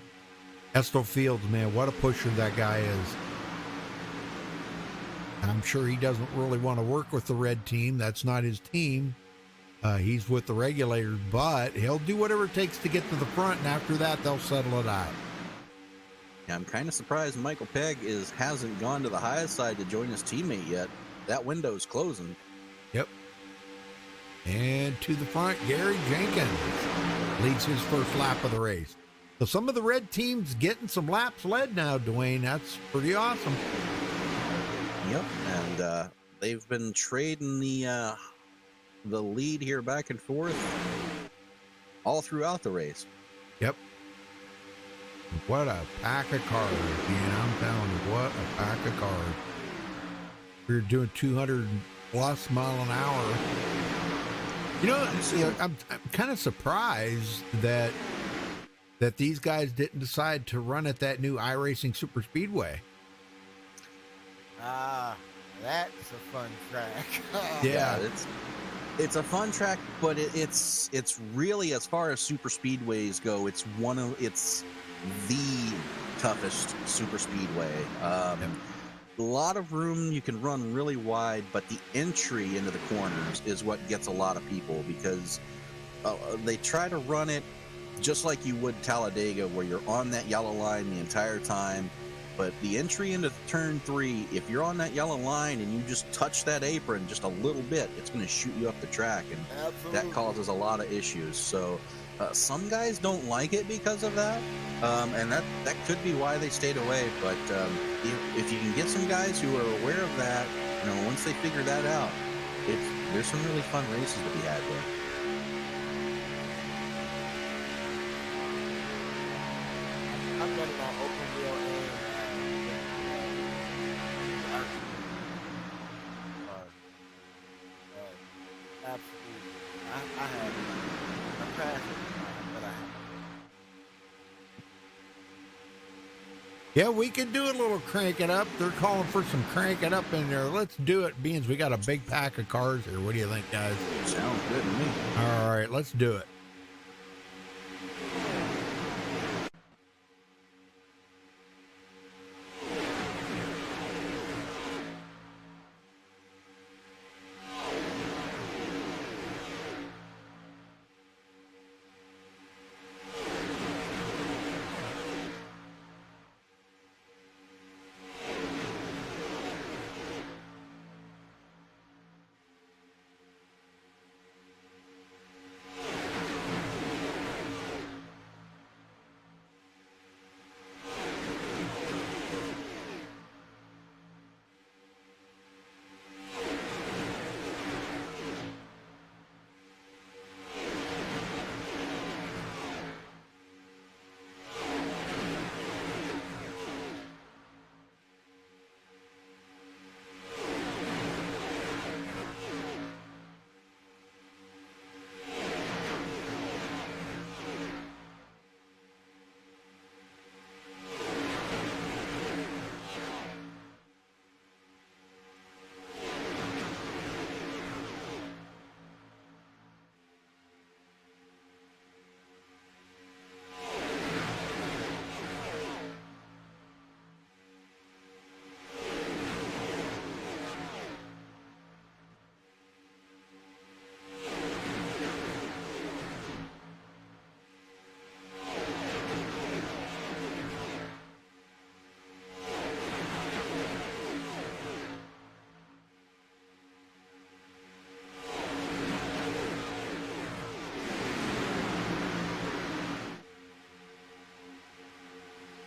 Estel Fields, man, what a pusher that guy is. I'm sure he doesn't really want to work with the red team. That's not his team. He's with the regulators, but he'll do whatever it takes to get to the front, and after that, they'll settle it out. Yeah, I'm kind of surprised Michael Pegg hasn't gone to the high side to join his teammate yet. That window's closing. Yep. And to the front, Gary Jenkins leads his first lap of the race. So some of the red teams getting some laps led now, Dwayne. That's pretty awesome. Yep, and they've been trading the lead here back and forth all throughout the race. Yep. What a pack of cars, man. I'm telling you, what a pack of cars. We were doing 200 plus mile an hour. You know, I'm kind of surprised that these guys didn't decide to run at that new iRacing Super Speedway. Ah, that's a fun track. Yeah, it's a fun track, but it's really, as far as super speedways go, it's the toughest super speedway. A lot of room, you can run really wide, but the entry into the corners is what gets a lot of people, because they try to run it just like you would Talladega, where you're on that yellow line the entire time, But the entry into turn 3, if you're on that yellow line and you just touch that apron just a little bit, it's going to shoot you up the track, and Absolutely. that causes a lot of issues. So some guys don't like it because of that, and that could be why they stayed away. But if you can get some guys who are aware of that, once they figure that out, there's some really fun races to be had there. I'm running on open wheel and absolutely. I have a crash, but I have. Yeah, we can do a little crank it up. They're calling for some crank it up in there. Let's do it, Beans. We got a big pack of cars here. What do you think, guys? Sounds good to me. All right, let's do it.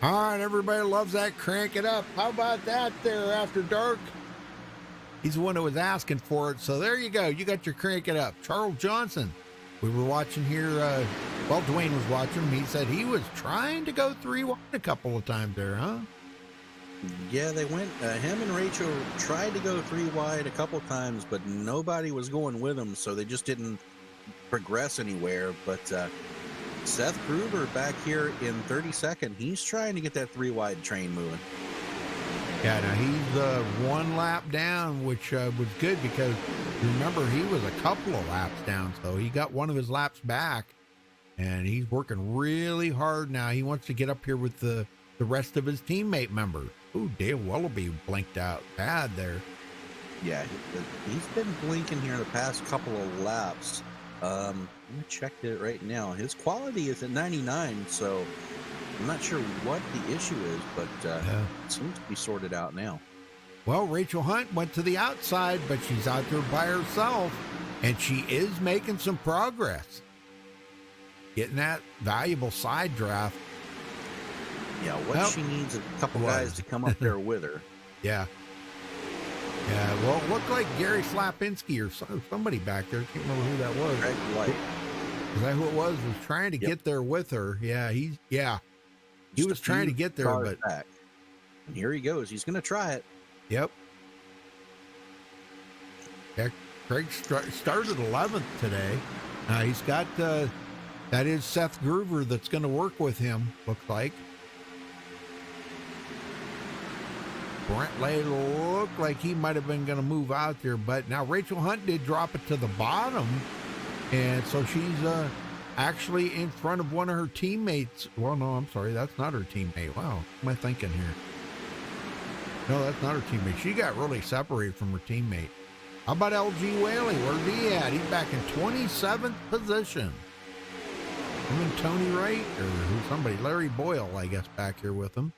All right, everybody loves that crank it up. How about that there after dark? He's the one who was asking for it. So there you go. You got your crank it up. Charles Johnson. We were watching here. Well, Dwayne was watching. He said he was trying to go 3 wide a couple of times there, huh? Yeah, they went. Him and Rachel tried to go 3 wide a couple times, but nobody was going with them, so they just didn't progress anywhere. But Seth Gruber back here in 32nd, he's trying to get that 3 wide train moving. Yeah, now he's 1 lap down, which was good because remember he was a couple of laps down, so he got one of his laps back, and he's working really hard now. He wants to get up here with the rest of his teammate members. Ooh, Dale Willoughby blinked out bad there. Yeah, he's been blinking here the past couple of laps. I'm gonna check it right now. His quality is at 99, so I'm not sure what the issue is, but it seems to be sorted out now. Well, Rachel Hunt went to the outside, but she's out there by herself, and she is making some progress. Getting that valuable side draft. Yeah, what she needs is a couple guys to come up there with her. Yeah. Yeah, well, it looked like Gary Slapinski or somebody back there. I can't remember who that was. Greg White. Is that who it was trying to get there with her. Yeah, he was trying to get there, but back. And here he goes. He's going to try it. Yep. Yeah, Craig started 11th today. He's got that is Seth Gruber that's going to work with him, looks like. Brent Lay looked like he might have been going to move out there, but now Rachel Hunt did drop it to the bottom, and so she's actually in front of one of her teammates. Well, no, I'm sorry, that's not her teammate. Wow, what am I thinking here? No, that's not her teammate. She got really separated from her teammate. How about LG Whaley? Where's he at? He's back in 27th position. Him and Tony Wright, or somebody, Larry Boyle, I guess, back here with him.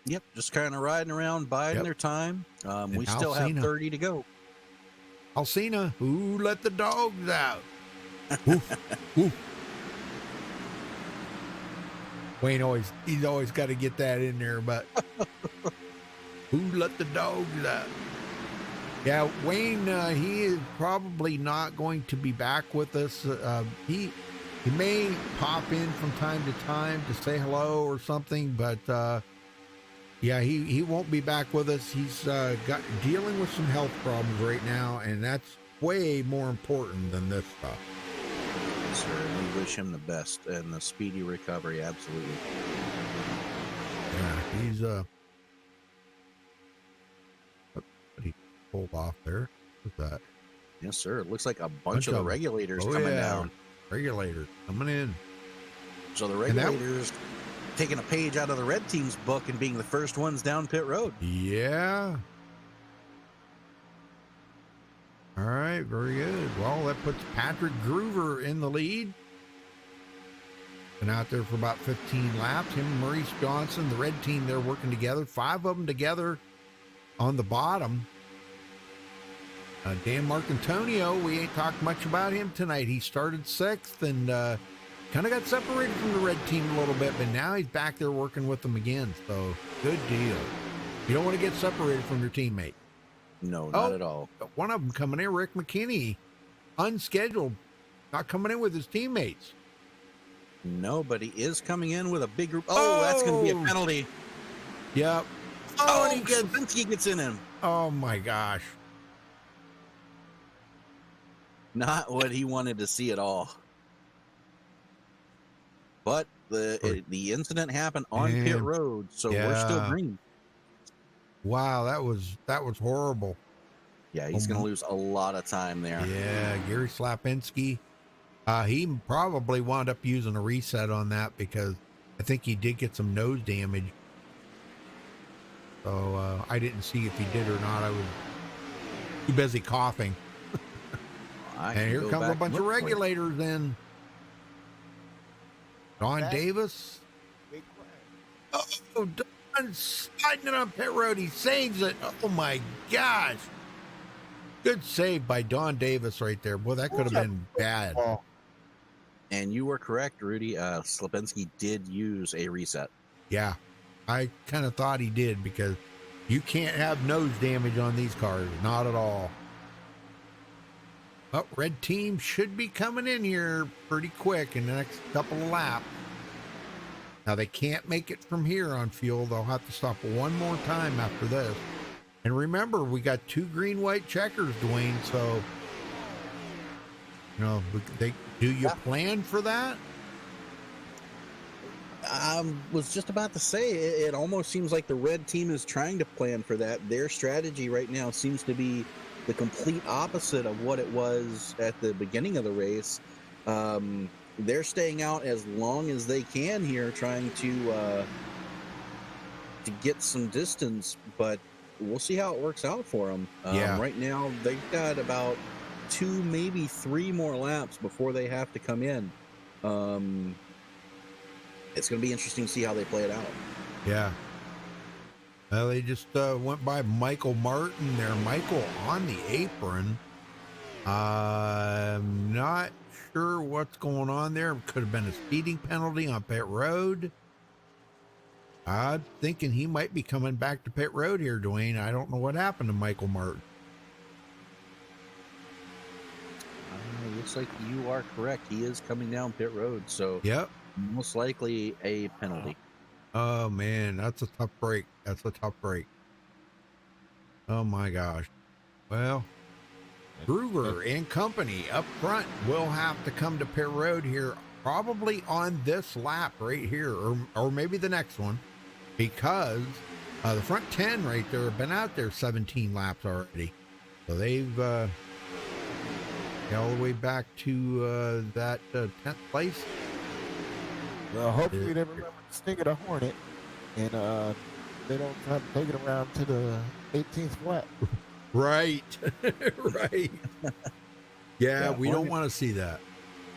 Yep, just kind of riding around, biding their time. We still have Alcina. 30 to go. Alcina, who let the dogs out? Woof, woof. Wayne he's always got to get that in there, but who let the dogs out? Yeah, Wayne, he is probably not going to be back with us. He may pop in from time to time to say hello or something, but yeah, he won't be back with us. He's dealing with some health problems right now, and that's way more important than this stuff. Sir, and we wish him the best and the speedy recovery. Absolutely. Yeah, he's what he pulled off there. What's that? Yes, sir. It looks like a bunch of the regulators coming down. Regulators coming in. So the regulators taking a page out of the red team's book and being the first ones down pit road. Yeah. All right, very good. Well, that puts Patrick Groover in the lead. Been out there for about 15 laps. Him and Maurice Johnson, the red team, they're working together. 5 of them together on the bottom. Dan Marcantonio, we ain't talked much about him tonight. He started 6th and kind of got separated from the red team a little bit, but now he's back there working with them again. So good deal. You don't want to get separated from your teammate. No, not at all. One of them coming in, Rick McKinney, unscheduled, not coming in with his teammates. No, but he is coming in with a big group. Oh, that's going to be a penalty. Yep. Oh, and he gets in him. Oh, my gosh. Not what he wanted to see at all. But the incident happened on pit road, so we're still green. Wow, that was horrible. Yeah, he's going to lose a lot of time there. Yeah, Gary Slapinski. He probably wound up using a reset on that because I think he did get some nose damage. So I didn't see if he did or not. I was too busy coughing. And here comes a bunch of regulators in. Don Davis. Oh, Don sliding it on pit road. He saves it. Oh, my gosh. Good save by Don Davis right there. Boy, that could have been bad. And you were correct, Rudy. Slapinski did use a reset. Yeah, I kind of thought he did because you can't have nose damage on these cars. Not at all. Oh, red team should be coming in here pretty quick in the next couple of laps. Now, they can't make it from here on fuel. They'll have to stop one more time after this. And remember, we got 2 green-white checkers, Dwayne, so, you know, do you plan for that? I was just about to say, it almost seems like the red team is trying to plan for that. Their strategy right now seems to be the complete opposite of what it was at the beginning of the race. They're staying out as long as they can here, trying to get some distance, but we'll see how it works out for them. Right now, they've got about 2, maybe 3 more laps before they have to come in. It's going to be interesting to see how they play it out. Yeah. Well, they just went by Michael Martin there. Michael on the apron. I'm not sure what's going on there. Could have been a speeding penalty on pit road. I'm thinking he might be coming back to pit road here, Dwayne. I don't know what happened to Michael Martin. Looks like you are correct. He is coming down pit road, so yep, most likely a penalty. Oh, man, that's a tough break. That's a tough break. Oh, my gosh. Well, Groover and company up front will have to come to pit road here probably on this lap right here, or maybe the next one, because the front 10 right there have been out there 17 laps already. So they've all the way back to that 10th place. Well, hopefully they remember to sting of the Hornet, and they don't try to take it around to the 18th flat. Right. Right. Yeah, we don't want to see that.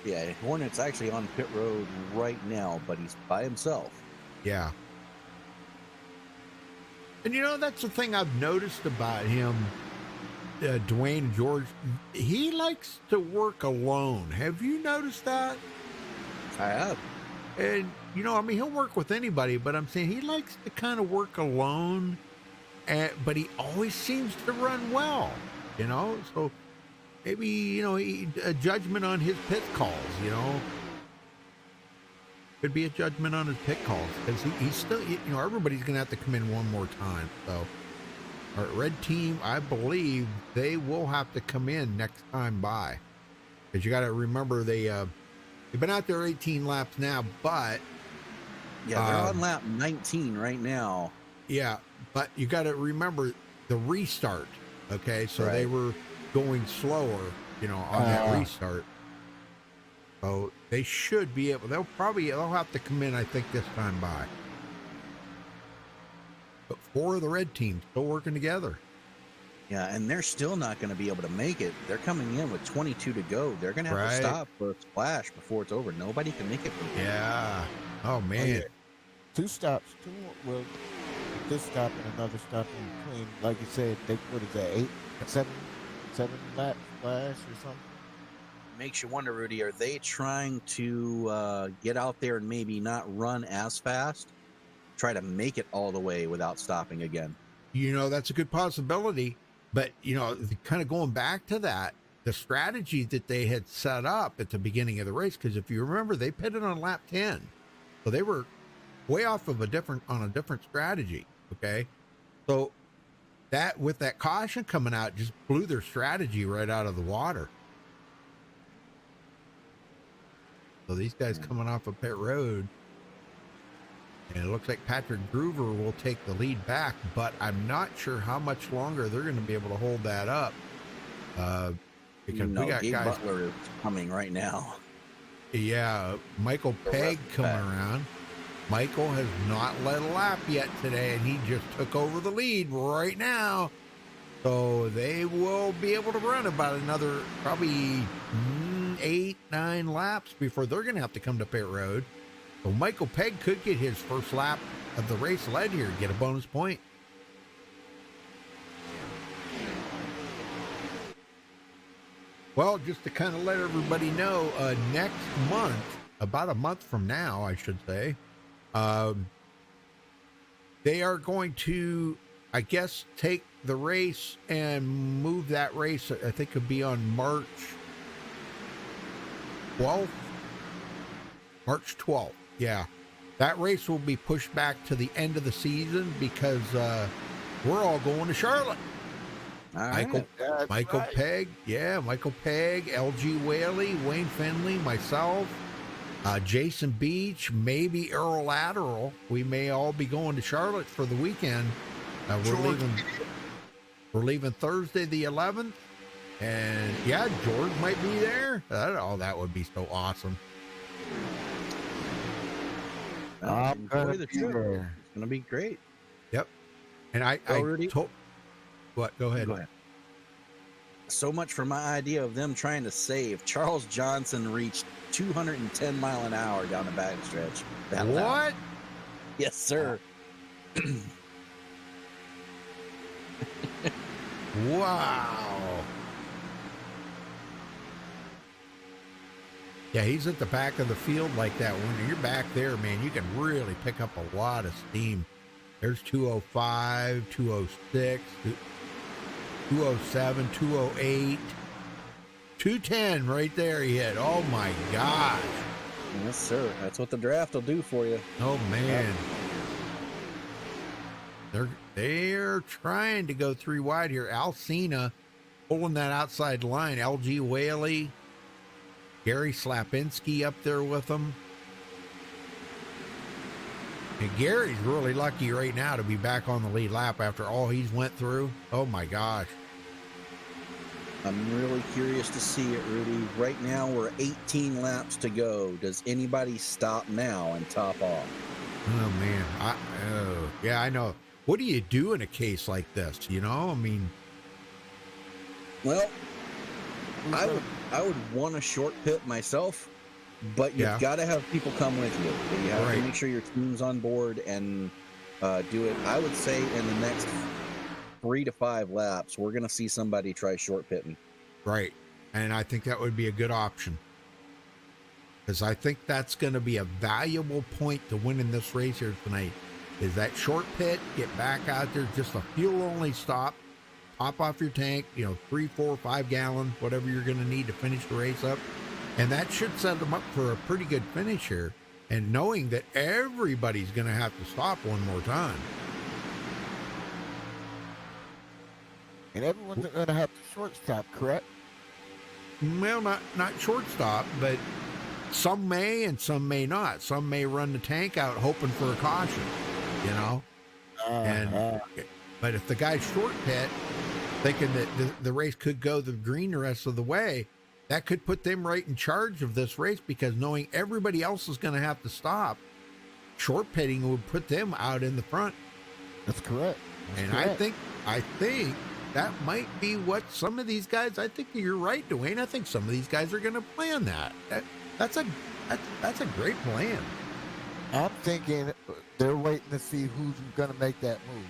Yeah, Hornet's actually on pit road right now, but he's by himself. Yeah. And that's the thing I've noticed about him, Dwayne and George. He likes to work alone. Have you noticed that? I have. And, he'll work with anybody, but I'm saying he likes to kind of work alone, but he always seems to run well, So maybe, a judgment on his pit calls, Could be a judgment on his pit calls because he's still, everybody's going to have to come in one more time. So our red team, I believe they will have to come in next time by, because you got to remember they've been out there 18 laps now, but yeah, they're on lap 19 right now. Yeah, but you got to remember the restart. Okay, so Right. they were going slower, on that restart. So they should be able. They'll have to come in, I think, this time by. But 4 of the red teams still working together. Yeah, and they're still not going to be able to make it. They're coming in with 22 to go. They're going to have to stop for a splash before it's over. Nobody can make it from here. Yeah. Oh man. 2 stops, this stop and another stop in between. Like you said, what is that, 7 lap splash or something? Makes you wonder, Rudy, are they trying to get out there and maybe not run as fast? Try to make it all the way without stopping again? That's a good possibility. But, kind of going back to that, the strategy that they had set up at the beginning of the race, because if you remember, they pitted on lap 10. So they were way off of a different strategy. Okay. So that, with that caution coming out, just blew their strategy right out of the water. So these guys coming off of pit road, and it looks like Patrick Groover will take the lead back, but I'm not sure how much longer they're going to be able to hold that up. Because we got Gabe guys Butler is coming right now. Yeah, Michael Pegg coming around. Michael has not led a lap yet today, and he just took over the lead right now. So they will be able to run about another probably 8-9 laps before they're going to have to come to pit road. So Michael Pegg could get his first lap of the race led here, get a bonus point. Well, just to kind of let everybody know, next month, about a month from now, I should say, they are going to, I guess, take the race and move that race. I think it'll be on March 12th. March 12th. Yeah. That race will be pushed back to the end of the season because we're all going to Charlotte. Michael Pegg, Michael Pegg, LG Whaley, Wayne Finley, myself, Jason Beach, maybe Earl Lateral. We may all be going to Charlotte for the weekend. We're leaving Thursday the 11th, and George might be there. That would be so awesome. Enjoy the trip. It's gonna be great. Yep. And I told. What? Go ahead. So much for my idea of them trying to save. Charles Johnson reached 210 mile an hour down the back stretch. What? Yes, sir. Wow. Yeah, he's at the back of the field like that. When you're back there, man, you can really pick up a lot of steam. There's 205, 206, 207, 208, 210 right there he hit. Oh my gosh. Yes, sir. That's what the draft will do for you. Oh man. They're trying to go 3 wide here. Alcina pulling that outside line. LG Whaley, Gary Slapinski up there with them. And Gary's really lucky right now to be back on the lead lap after all he's went through. Oh my gosh. I'm really curious to see it, Rudy. Right now we're 18 laps to go. Does anybody stop now and top off? Oh man. I know. What do you do in a case like this? I mean, well, I would want a short pit myself, but you've got to have people come with you. You have to make sure your team's on board, and do it. I would say in the next 3 to 5 laps, we're going to see somebody try short pitting. Right. And I think that would be a good option. Because I think that's going to be a valuable point to winning this race here tonight. Is that short pit, get back out there, just a fuel-only stop, top off your tank, 3, 4, 5 gallon, whatever you're going to need to finish the race up. And that should set them up for a pretty good finish here. And knowing that everybody's going to have to stop one more time. And everyone's going to have to short stop, correct? Well, not shortstop, but some may and some may not. Some may run the tank out hoping for a caution, but if the guy's short pit, thinking that the race could go the green the rest of the way, that could put them right in charge of this race, because knowing everybody else is going to have to stop, short pitting would put them out in the front. That's correct. And I think that might be what some of these guys, I think you're right, Dwayne. I think some of these guys are going to plan that. That's a great plan. I'm thinking they're waiting to see who's going to make that move.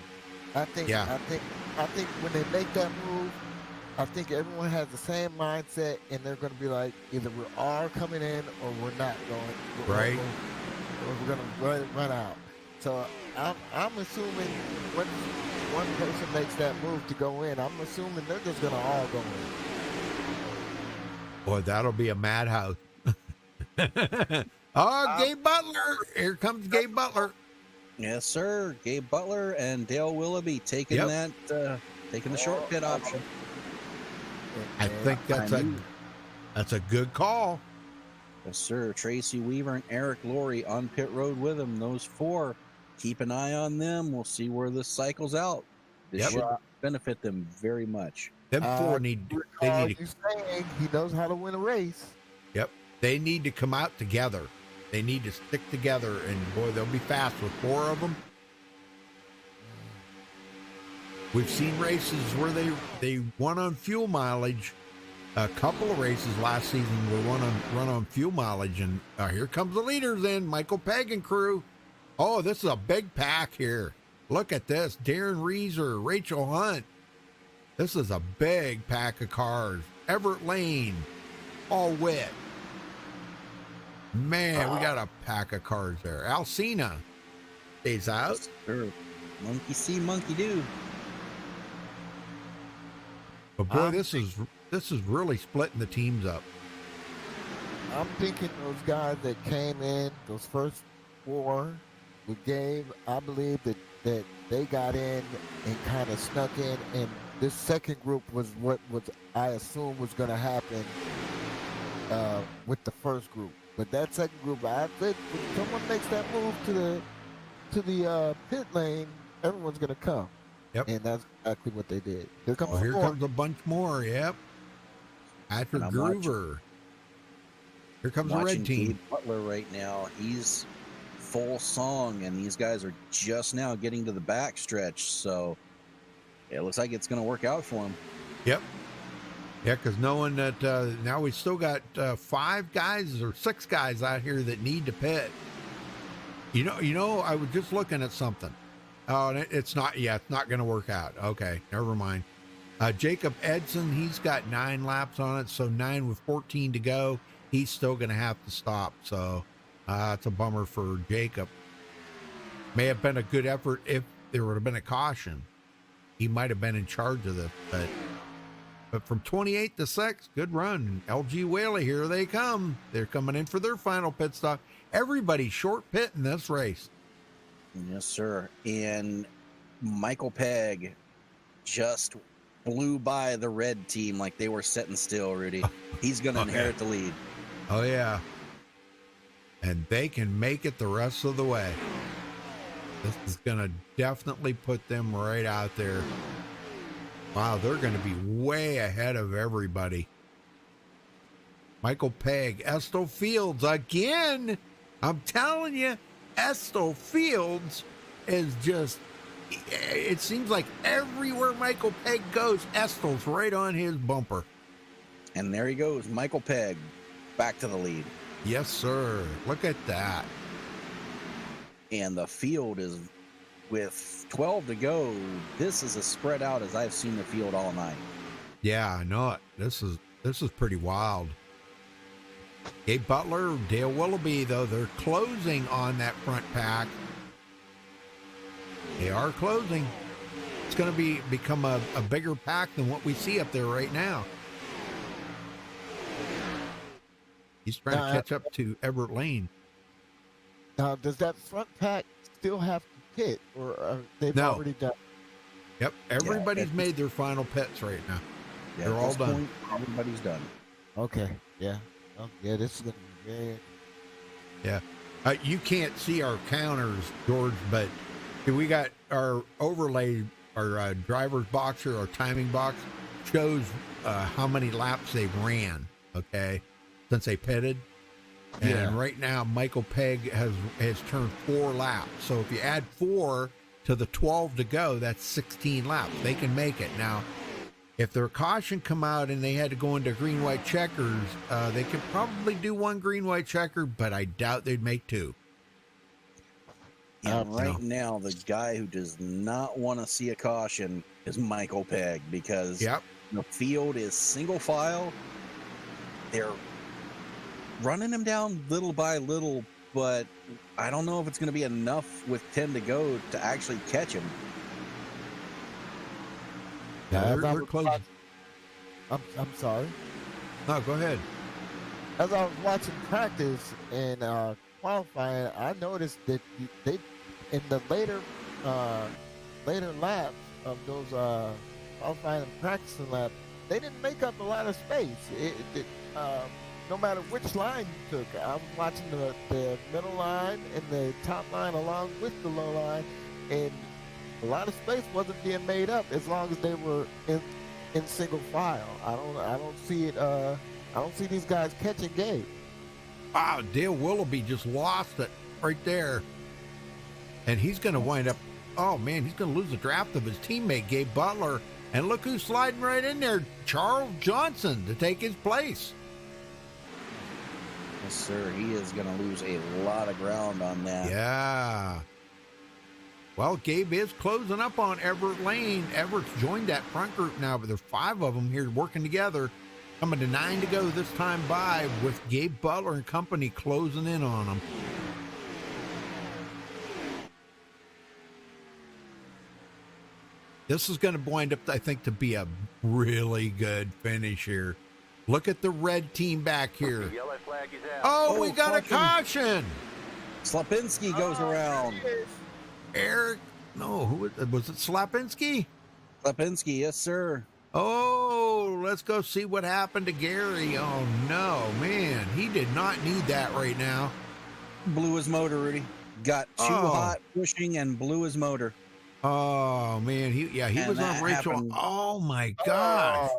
I think when they make that move, I think everyone has the same mindset, and they're going to be like, either we're all coming in or we're not going. Right. Or we're going to run out. So I'm assuming when one person makes that move to go in, I'm assuming they're just going to all go in. Boy, that'll be a madhouse. Gabe Butler. Here comes Gabe Butler. Yes, sir. Gabe Butler and Dale Willoughby taking taking the short pit option. I think that's a good call. Yes, sir. Tracy Weaver and Eric Laurie on pit road with him. Those 4, keep an eye on them. We'll see where this cycles out. This should benefit them very much. Them 4 need to saying he knows how to win a race. Yep. They need to come out together. They need to stick together, and boy, they'll be fast with 4 of them. We've seen races where they won on fuel mileage. A couple of races last season were run on fuel mileage, and here comes the leaders in, Michael Pegg and crew. Oh, this is a big pack here. Look at this, Darren Reeser, Rachel Hunt. This is a big pack of cars. Everett Lane, all wet. Man, we got a pack of cars there. Alcina stays out. Sure. Monkey see, monkey do. But boy, this is really splitting the teams up. I'm thinking those guys that came in, those first 4 with Gabe, I believe that they got in and kind of snuck in, and this second group was what I assume was going to happen with the first group. But that second group, I think if someone makes that move to the pit lane, everyone's going to come. Yep. And that's exactly what they did. Here comes a bunch more. Yep. Patrick Groover. Here comes the red team. Gabe Butler right now. He's full song, and these guys are just now getting to the back stretch. So it looks like it's going to work out for him. Yep. Yeah, because knowing that now we still got 5 guys or 6 guys out here that need to pit. I was just looking at something. Oh, and it's not going to work out. Okay, never mind. Jacob Edson, he's got 9 laps on it, so 9 with 14 to go. He's still going to have to stop, so it's a bummer for Jacob. May have been a good effort if there would have been a caution. He might have been in charge of this, but from 28 to 6, good run. LG Whaley, here they come. They're coming in for their final pit stop. Everybody's short pit in this race. Yes, sir. And Michael Pegg just blew by the red team like they were sitting still, Rudy. He's going to inherit the lead. Oh, yeah. And they can make it the rest of the way. This is going to definitely put them right out there. Wow, they're going to be way ahead of everybody. Michael Pegg, Esto Fields again. I'm telling you, Esto Fields is just, it seems like everywhere Michael Pegg goes, Esto's right on his bumper. And there he goes, Michael Pegg, back to the lead. Yes, sir. Look at that. And the field is with 12 to go, this is as spread out as I've seen the field all night. Yeah, I know it. This is pretty wild. Gabe Butler, Dale Willoughby, though, they're closing on that front pack. They are closing. It's going to become a bigger pack than what we see up there right now. He's trying to catch up to Everett Lane. Now, does that front pack still have to pit, or they've already done? Yep, everybody's made their final pits right now. Yeah, they're all done. Point, everybody's done. Okay, yeah. Yeah, this is going to be good. Yeah. You can't see our counters, George, but we got our overlay, our driver's box or our timing box shows how many laps they ran, okay, since they pitted. And right now, Michael Pegg has turned 4 laps. So if you add 4 to the 12 to go, that's 16 laps. They can make it. Now, if their caution come out and they had to go into green-white checkers, they could probably do 1 green-white checker, but I doubt they'd make 2. And now, the guy who does not want to see a caution is Michael Pegg, because the field is single file. They're running him down little by little, but I don't know if it's going to be enough with 10 to go to actually catch him. Yeah, they're closing. I'm sorry. No, go ahead. As I was watching practice and qualifying, I noticed that they in the later laps of those qualifying and practicing laps, they didn't make up a lot of space. No matter which line you took, I was watching the middle line and the top line along with the low line, and a lot of space wasn't being made up as long as they were in single file. I don't see it. I don't see these guys catching Gabe. Wow, Dale Willoughby just lost it right there, and he's going to wind up. Oh man, he's going to lose the draft of his teammate Gabe Butler, and look who's sliding right in there, Charles Johnson, to take his place. Yes, sir. He is going to lose a lot of ground on that. Yeah. Well, Gabe is closing up on Everett Lane. Everett's joined that front group now, but there's 5 of them here working together. Coming to 9 to go this time by, with Gabe Butler and company closing in on them. This is going to wind up, I think, to be a really good finish here. Look at the red team back here. The yellow flag is out. Oh, we got a caution. Slapinski goes around. Eric, no, who was it? Slapinski? Slapinski, yes, sir. Oh, let's go see what happened to Gary. Oh, no, man. He did not need that right now. Blew his motor, Rudy. Got too hot pushing and blew his motor. Oh, man. He was on Rachel. Happened. Oh, my gosh.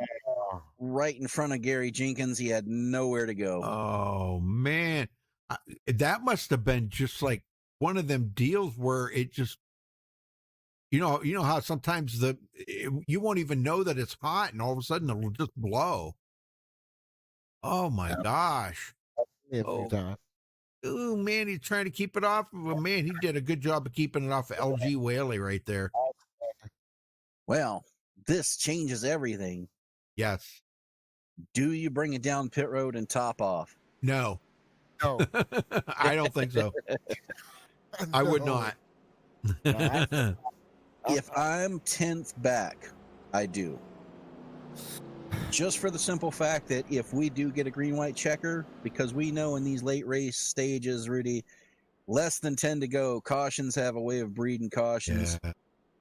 Right in front of Gary Jenkins. He had nowhere to go. Oh, man. That must have been just like one of them deals where it just, you know how sometimes you won't even know that it's hot and all of a sudden it'll just blow. Oh my gosh. Oh man, he's trying to keep it off of him. Man, he did a good job of keeping it off of LG Whaley right there. Well, this changes everything. Yes. Do you bring it down pit road and top off? No. No. I don't think so. I would not. If I'm 10th back, I do. Just for the simple fact that if we do get a green-white checker, because we know in these late race stages, Rudy, less than 10 to go, cautions have a way of breeding cautions. Yeah.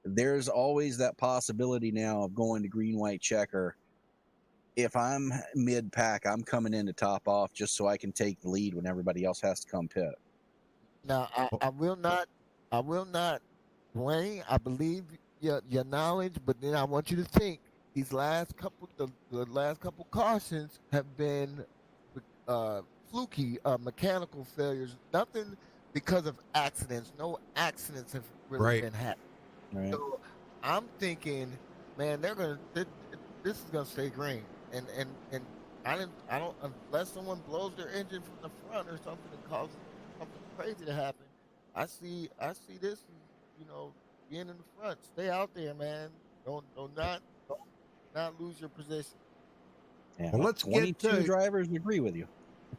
There's always that possibility now of going to green-white checker. If I'm mid-pack, I'm coming in to top off just so I can take the lead when everybody else has to come pit. Now, I will not blame. I believe your knowledge, but then I want you to think these last couple, the last couple cautions have been fluky, mechanical failures. Nothing because of accidents. No accidents have really been happening. Right. So I'm thinking, man, this is gonna stay green, and I don't unless someone blows their engine from the front or something and causes something crazy to happen. I see this, being in the front. Stay out there, man. Don't not lose your position. Yeah, Well, let's 22 drivers agree with you.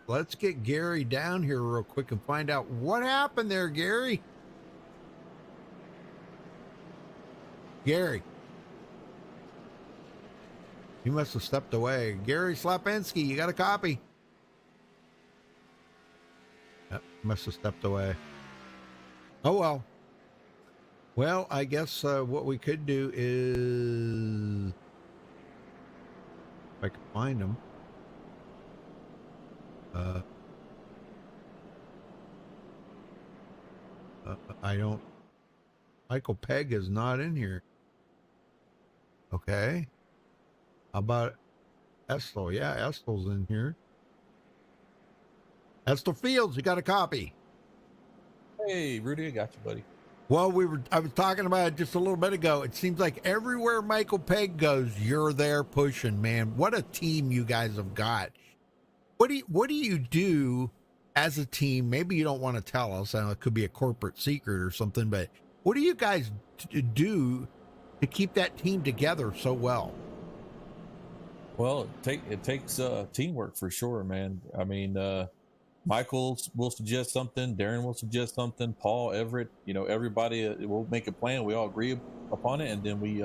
let's get Gary down here real quick and find out what happened there, Gary. Gary. You must have stepped away. Gary Slapinski, you got a copy? Yep, must have stepped away. Oh, well. Well, I guess what we could do is... If I can find him. I don't... Michael Pegg is not in here. Okay. How about Estel? Yeah, Estel's in here. Estel Fields, you got a copy? Hey, Rudy, I got you, buddy. Well, I was talking about it just a little bit ago. It seems like everywhere Michael Pegg goes, you're there pushing, man. What a team you guys have got. What do you do as a team? Maybe you don't want to tell us. I know it could be a corporate secret or something, but what do you guys do to keep that team together so well? Well, it takes teamwork for sure, man. I mean, Michael will suggest something, Darren will suggest something, Paul, Everett, everybody will make a plan. We all agree upon it, and then we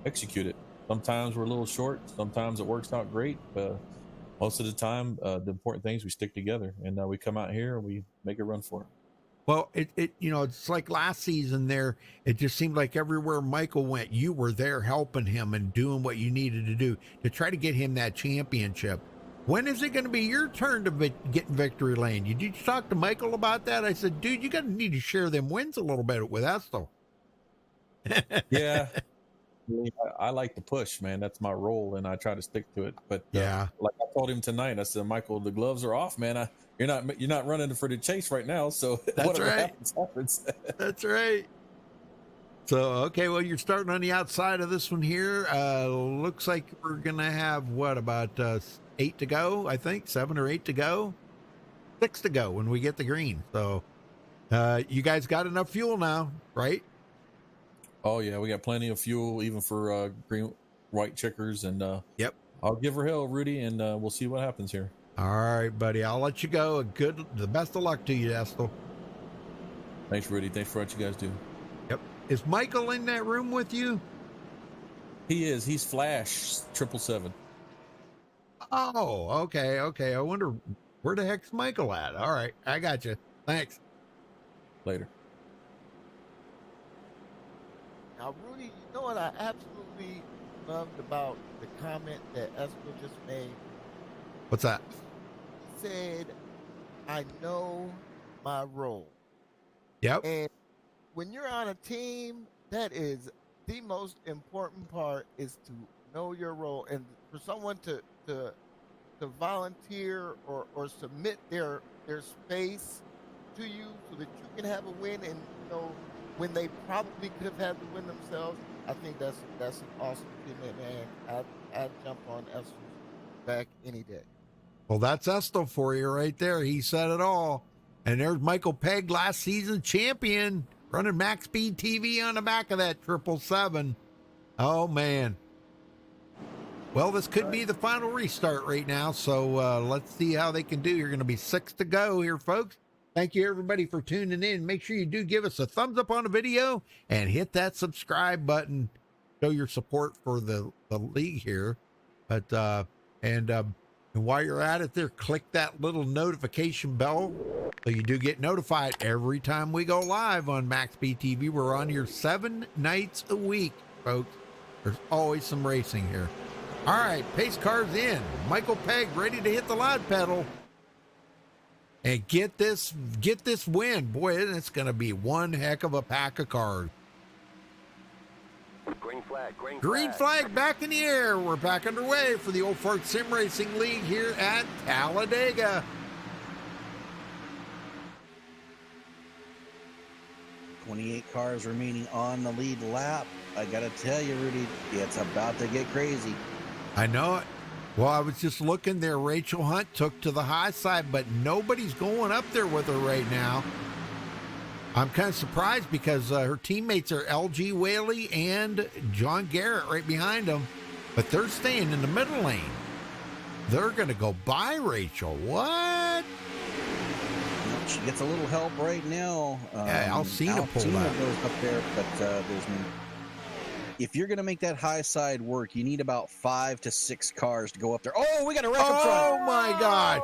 execute it. Sometimes we're a little short, sometimes it works out great. Most of the time, the important things, we stick together, and we come out here and we make a run for it. Well, it's like last season there, it just seemed like everywhere Michael went, you were there helping him and doing what you needed to do to try to get him that championship. When is it going to be your turn to get in victory lane? Did you talk to Michael about that? I said, dude, you need to share them wins a little bit with Estel. Yeah. I like to push, man. That's my role, and I try to stick to it. But yeah, like I told him tonight, I said, Michael, the gloves are off, man. You're not running for the chase right now. So that's whatever right. happens. That's right. So, okay, well, you're starting on the outside of this one here. Looks like we're going to have, about 8 to go, I think? 7 or 8 to go? 6 to go when we get the green. So, you guys got enough fuel now, right? Oh, yeah, we got plenty of fuel, even for green, white checkers. And yep, I'll give her hell, Rudy, and we'll see what happens here. All right, buddy. I'll let you go. The best of luck to you, Estel. Thanks, Rudy. Thanks for what you guys do. Yep. Is Michael in that room with you? He is. He's Flash 777. Oh, okay. I wonder where the heck's Michael at? All right, I got you. Thanks. Later. Now, Rudy, you know what I absolutely loved about the comment that Estel just made? What's that? He said, I know my role. Yep. And when you're on a team, that is the most important part, is to know your role. And for someone to volunteer or submit their space to you so that you can have a win, and when they probably could have had the win themselves, I think that's an awesome achievement, man. I'd jump on Estel's back any day. Well, that's Estel for you right there. He said it all. And there's Michael Pegg, last season champion, running MaxspeedTV on the back of that 777. Oh, man. Well, this could be the final restart right now, so let's see how they can do. You're going to be 6 to go here, folks. Thank you, everybody, for tuning in. Make sure you do give us a thumbs up on the video and hit that subscribe button. Show your support for the league here. But and while you're at it there, click that little notification bell so you do get notified every time we go live on MaxspeedTV. We're on here 7 nights a week, folks. There's always some racing here. All right, pace car's in. Michael Pegg ready to hit the loud pedal and get this win. Boy, it's going to be one heck of a pack of cars. Green flag. Green flag back in the air. We're back underway for the Old Fort Sim Racing League here at Talladega. $28 cars remaining on the lead lap. I gotta tell you, Rudy, it's about to get crazy. I know it. Well, I was just looking there. Rachel Hunt took to the high side, but nobody's going up there with her right now. I'm kind of surprised because her teammates are LG Whaley and John Garrett right behind them, but they're staying in the middle lane. They're going to go by Rachel. What? She gets a little help right now. Yeah, Alcina pulled out. Goes up there, but if you're going to make that high side work, you need about 5 to 6 cars to go up there. Oh, we got a wreck up front. Oh, my God.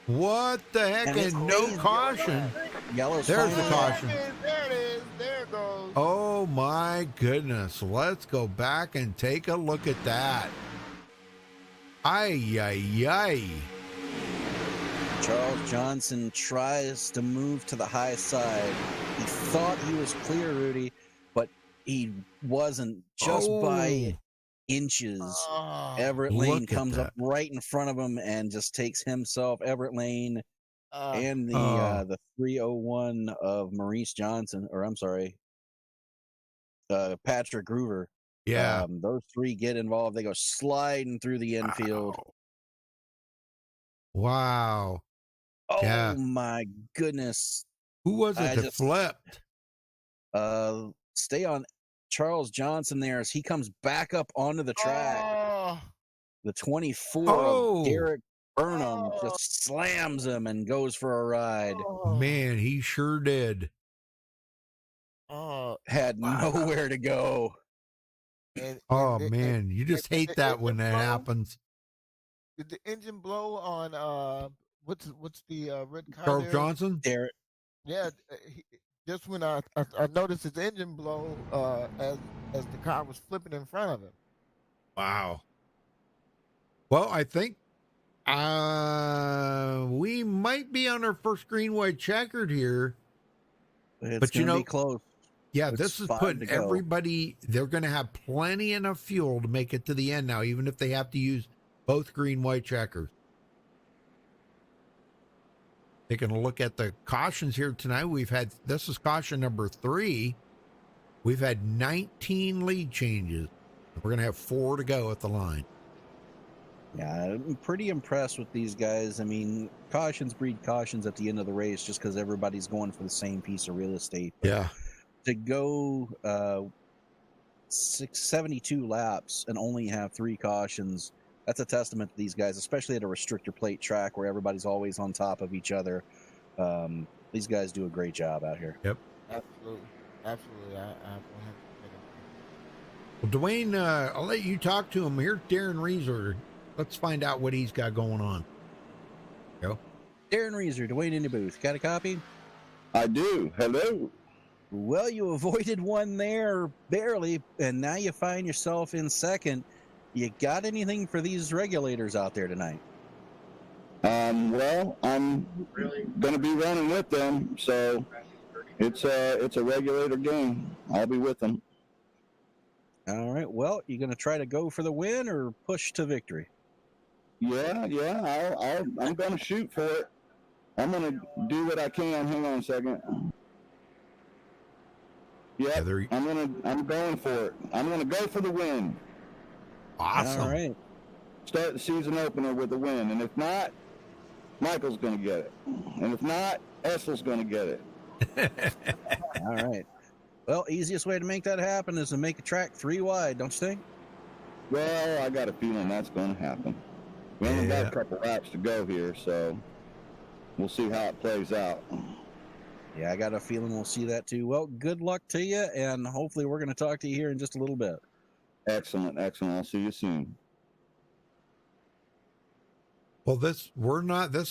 What the heck? And no caution. Yellow's There's the finally out. caution. There it is. There it goes. Oh, my goodness. Let's go back and take a look at that. Ay, ay, ay. Charles Johnson tries to move to the high side. He thought he was clear, Rudy, but he wasn't, just by inches. Oh, Everett look Lane at comes that. up right in front of him and just takes himself, Everett Lane, and Oh. the 301 of Maurice Johnson, or I'm sorry, Patrick Groover. Yeah. Those three get involved. They go sliding through the infield. Wow. Oh Yeah. my goodness. Who was it I that just- flipped? Stay on Charles Johnson there as he comes back up onto the track. Oh, The 24 Oh. of Derek Burnham just slams him and goes for a ride. oh, Man, he sure did. oh, Had Wow. nowhere to go. Oh, and- man. You just and hate the that when engine that blow? happens. Did the engine blow on what's the red car Charles there? Johnson? Derek, Yeah, just when I noticed his engine blow as the car was flipping in front of him. Wow. Well, I think we might be on our first green, white, checkered here. it's But you gonna know- be close. Yeah, It's this is 5 putting to go. everybody, they're going to have plenty enough fuel to make it to the end now, even if they have to use both green, white, checkers. Taking a look at the cautions here tonight, this is caution number 3. We've had 19 lead changes. We're going to have 4 to go at the line. Yeah, I'm pretty impressed with these guys. I mean, cautions breed cautions at the end of the race just because everybody's going for the same piece of real estate. But Yeah. to go 72 laps and only have 3 cautions, that's a testament to these guys, especially at a restrictor plate track where everybody's always on top of each other. These guys do a great job out here. Absolutely, absolutely. I don't have to Well, Dwayne, I'll let you talk to him. Here's Darren Reeser. Let's find out what he's got going on. Go. Darren Reeser, Dwayne in the booth. Got a copy? I do. Hello. Well, you avoided one there barely, and now you find yourself in second. You got anything for these regulators out there tonight? Well, I'm going to be running with them, so it's a regulator game. I'll be with them. All right. Well, you going to try to go for the win or push to victory? Yeah. I'm going to shoot for it. I'm going to do what I can. Hang on a second. Yeah, there- I'm going for it. I'm going to go for the win. Awesome. All right. Start the season opener with a win, and if not, Michael's going to get it, and if not, Essel's going to get it. All right. Well, easiest way to make that happen is to make a track 3 wide, don't you think? Well, I got a feeling that's going to happen. We only got Yeah. a couple laps to go here, so we'll see how it plays out. Yeah, I got a feeling we'll see that too. Well, good luck to you, and hopefully we're going to talk to you here in just a little bit. Excellent. I'll see you soon. Well, this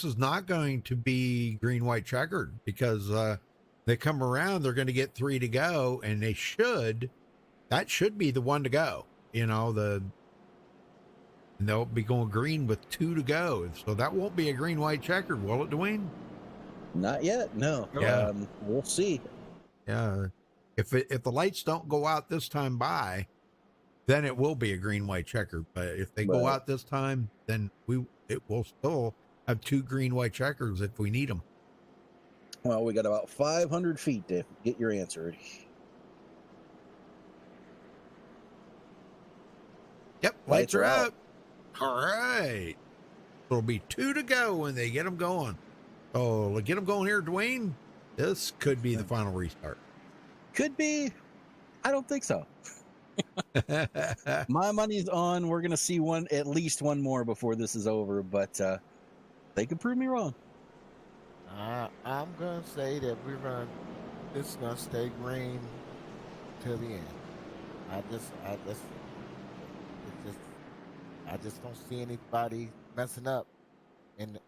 is not going to be green, white, checkered because they come around, they're going to get 3 to go, and that should be the one to go. You know, and they'll be going green with 2 to go. So that won't be a green, white, checkered, will it, Dwayne? Not yet, no. Yeah. We'll see. Yeah. If the lights don't go out this time by, then it will be a green, white, checkered. But if they go Right. out this time, then it will still have 2 green, white checkers if we need them. Well, we got about 500 feet to get your answer. Yep, lights are out. All right. It'll be 2 to go when they get them going. Oh, get them going here, Dwayne. This could be the final restart. Could be. I don't think so. My money's on we're gonna see at least one more before this is over, but they could prove me wrong. I'm gonna say that this is gonna stay green till the end. I just don't see anybody messing up and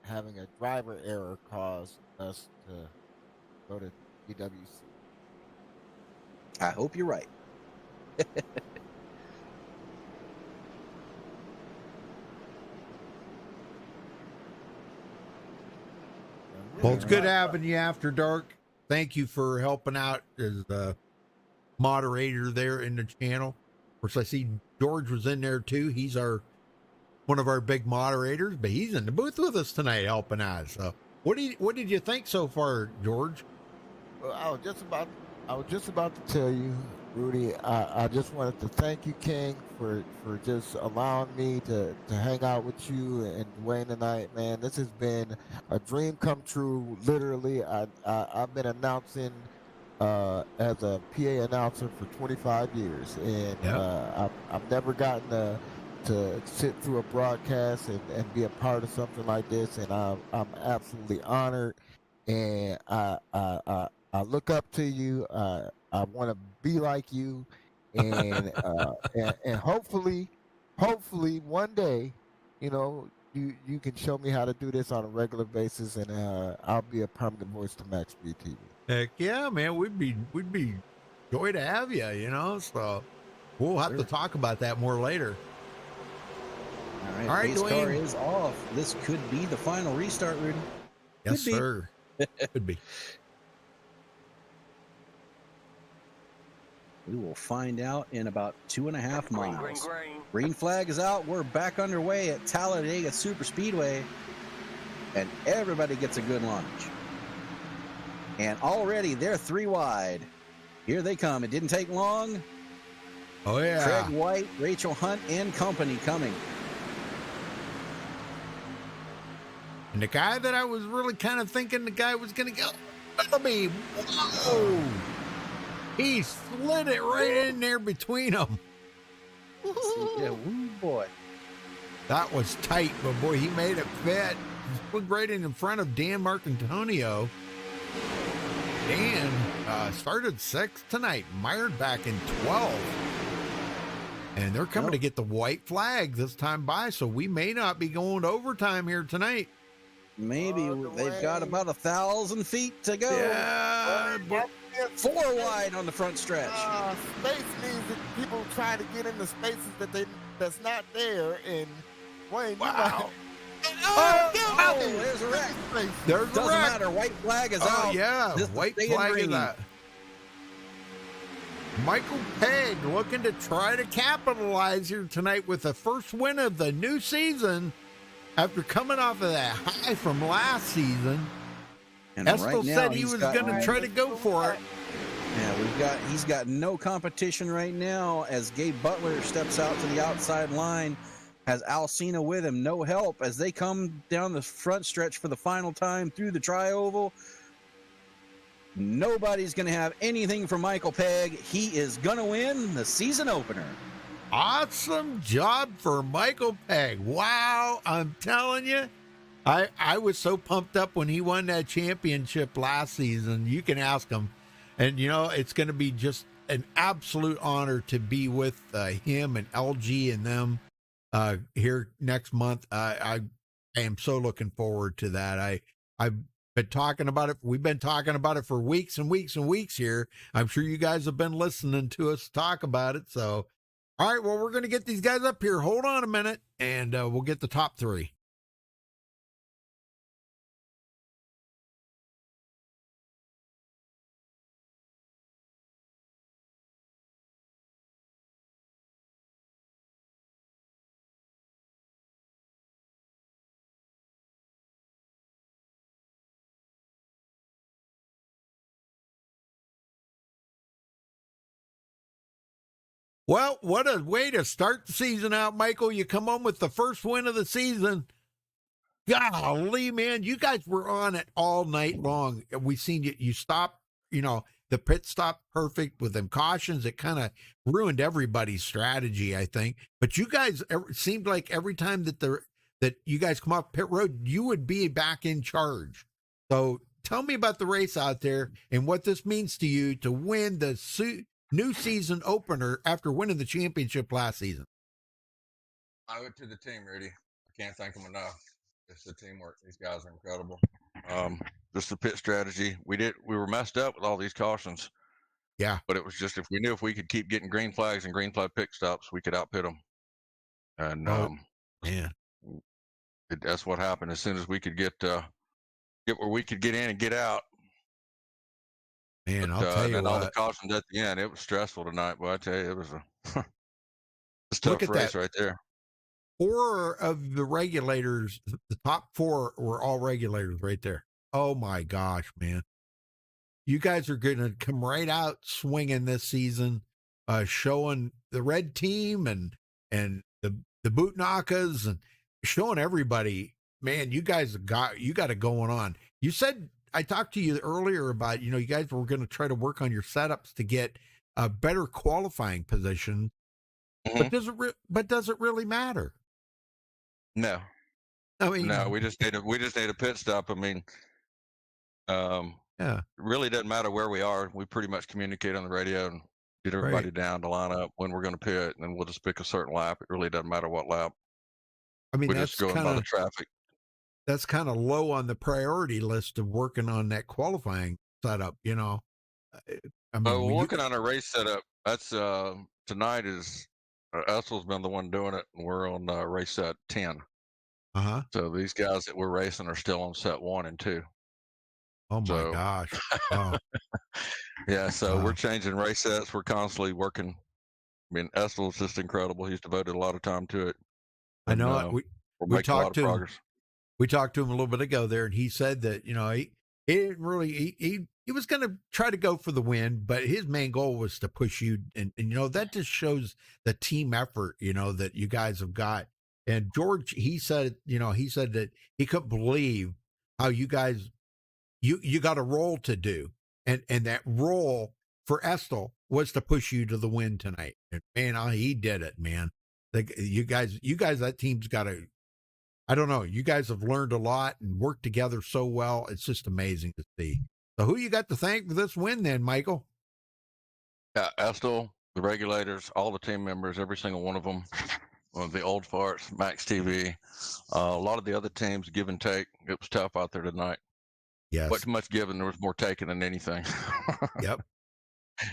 having a driver error cause us to go to PWC. I hope you're right. Well, it's good having you after dark. Thank you for helping out as the moderator there in the channel. Of course, I see George was in there too. He's one of our big moderators, but he's in the booth with us tonight helping out. So, what did you think so far, George? Well, I was just about to tell you, Rudy. I just wanted to thank you, King, for just allowing me to hang out with you and Dwayne tonight, man. This has been a dream come true. Literally, I've been announcing as a PA announcer for 25 years, and I've never gotten to sit through a broadcast and be a part of something like this, and I'm absolutely honored, and I look up to you. I want to be like you, and and hopefully one day, you can show me how to do this on a regular basis, and I'll be a permanent voice to MaxspeedTV TV. Heck yeah, man. We'd be joy to have you, so we'll have to talk about that more later. All right, base Dwayne. car is off. This could be the final restart, Rudy. Yes, sir. Could be. We will find out in about 2.5 miles. Green. Green flag is out. We're back underway at Talladega Super Speedway, and everybody gets a good lunch. And already they're 3 wide. Here they come. It didn't take long. Oh, yeah. Craig White, Rachel Hunt, and company coming. And the guy that I was really kind of thinking the guy was going to go, Bellamy, whoa! He slid it right in there between them. Yeah, woo boy. That was tight, but boy, he made it fit. Looked right in front of Dan Marcantonio. Dan started 6th tonight, mired back in 12th. And they're coming to get the white flag this time by, so we may not be going to overtime here tonight. Maybe they've got about 1,000 feet to go. Yeah, but 4 wide on the front stretch. Space means that people try to get into spaces that's not there, and Wayne, wow. There's a wreck. There's a Doesn't wreck. matter. White flag is out. Oh, yeah. This White is flag is green. out. Michael Pegg looking to try to capitalize here tonight with the first win of the new season after coming off of that high from last season. And Estel right now, said he was going to try to go for it. Yeah, he's got no competition right now as Gabe Butler steps out to the outside line. Has Alcina with him, no help as they come down the front stretch for the final time through the tri-oval. Nobody's going to have anything from Michael Pegg. He is going to win the season opener. Awesome job for Michael Pegg. Wow, I'm telling you, I was so pumped up when he won that championship last season. You can ask him. And, it's going to be just an absolute honor to be with him and LG and them here next month. I am so looking forward to that. I've been talking about it. We've been talking about it for weeks and weeks and weeks here. I'm sure you guys have been listening to us talk about it. So, all right, well, we're going to get these guys up here. Hold on a minute, and we'll get the top 3. Well, what a way to start the season out, Michael. You come on with the first win of the season. Golly, man, you guys were on it all night long. We seen you. You stopped. The pit stop perfect with them cautions. It kind of ruined everybody's strategy, I think. But you guys seemed like every time that you guys come off pit road, you would be back in charge. So tell me about the race out there and what this means to you to win the new season opener after winning the championship last season. I owe it to the team, Rudy. I can't thank them enough. It's the teamwork. These guys are incredible. Just the pit strategy. We were messed up with all these cautions. Yeah. But it was just if we could keep getting green flags and green flag pit stops, we could outpit them. And that's what happened. As soon as we could get where we could get in and get out. Man, I'll tell you and what. all the cautions at the end, it was stressful tonight. But I tell you, it was a tough race right there. 4 of the regulators, the top 4 were all regulators right there. Oh my gosh, man. You guys are going to come right out swinging this season, showing the red team and the boot knockas and showing everybody, man, you guys got it going on. You said, I talked to you earlier about, you guys were going to try to work on your setups to get a better qualifying position. Mm-hmm. But does it really matter? No. I mean, no, we just need a pit stop. I mean, it really doesn't matter where we are. We pretty much communicate on the radio and get everybody down to line up when we're going to pit, and then we'll just pick a certain lap. It really doesn't matter what lap. I mean, we're that's just going by the traffic. That's kind of low on the priority list of working on that qualifying setup. I mean, we're working on a race setup. That's tonight is Essel's been the one doing it, and we're on race set 10. So these guys that we're racing are still on set 1 and 2. Oh my gosh! Wow. Yeah, so we're changing race sets. We're constantly working. I mean, Essel's just incredible. He's devoted a lot of time to it. And, I know it. We talked to him. We talked to him a little bit ago there, and he said that he didn't really he was going to try to go for the win, but his main goal was to push you, and that just shows the team effort that you guys have got. And George, he said that he couldn't believe how you guys you got a role to do, and that role for Estel was to push you to the win tonight. And man, he did it, man. You guys, that team's got a. I don't know. You guys have learned a lot and worked together so well. It's just amazing to see. So who you got to thank for this win then, Michael? Yeah, Estel, the regulators, all the team members, every single one of them. The old farts, MaxsTV, a lot of the other teams, give and take. It was tough out there tonight. Yes. Wasn't much given. There was more taken than anything. Yep.